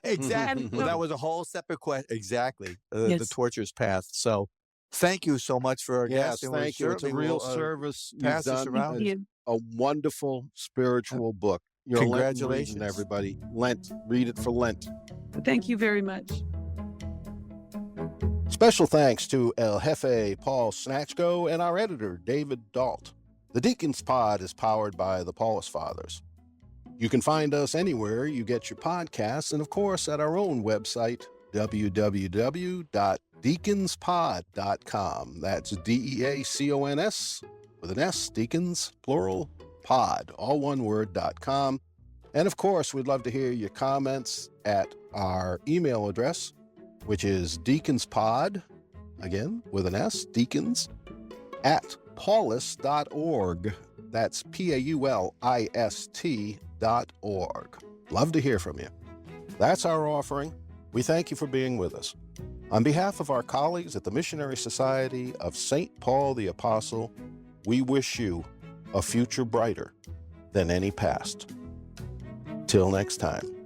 Exactly. Well, that was a whole separate question. Exactly. The torturer's path. So thank you so much for our guest. Yes, thank you. It's a real service you've done. It's a wonderful spiritual book. Congratulations, everybody. Lent. Read it for Lent. Thank you very much. Special thanks to El Jefe Paul Snatchko and our editor, David Dault. The Deacons Pod is powered by the Paulist Fathers. You can find us anywhere you get your podcasts and, of course, at our own website, www.deaconspod.com. That's DEACONS with an S, Deacons, plural, pod, all one word.com. And of course, we'd love to hear your comments at our email address, which is deaconspod, again, with an S, deacons, at paulist.org. That's PAULIST.org. Love to hear from you. That's our offering. We thank you for being with us. On behalf of our colleagues at the Missionary Society of St. Paul the Apostle, we wish you a future brighter than any past. Till next time.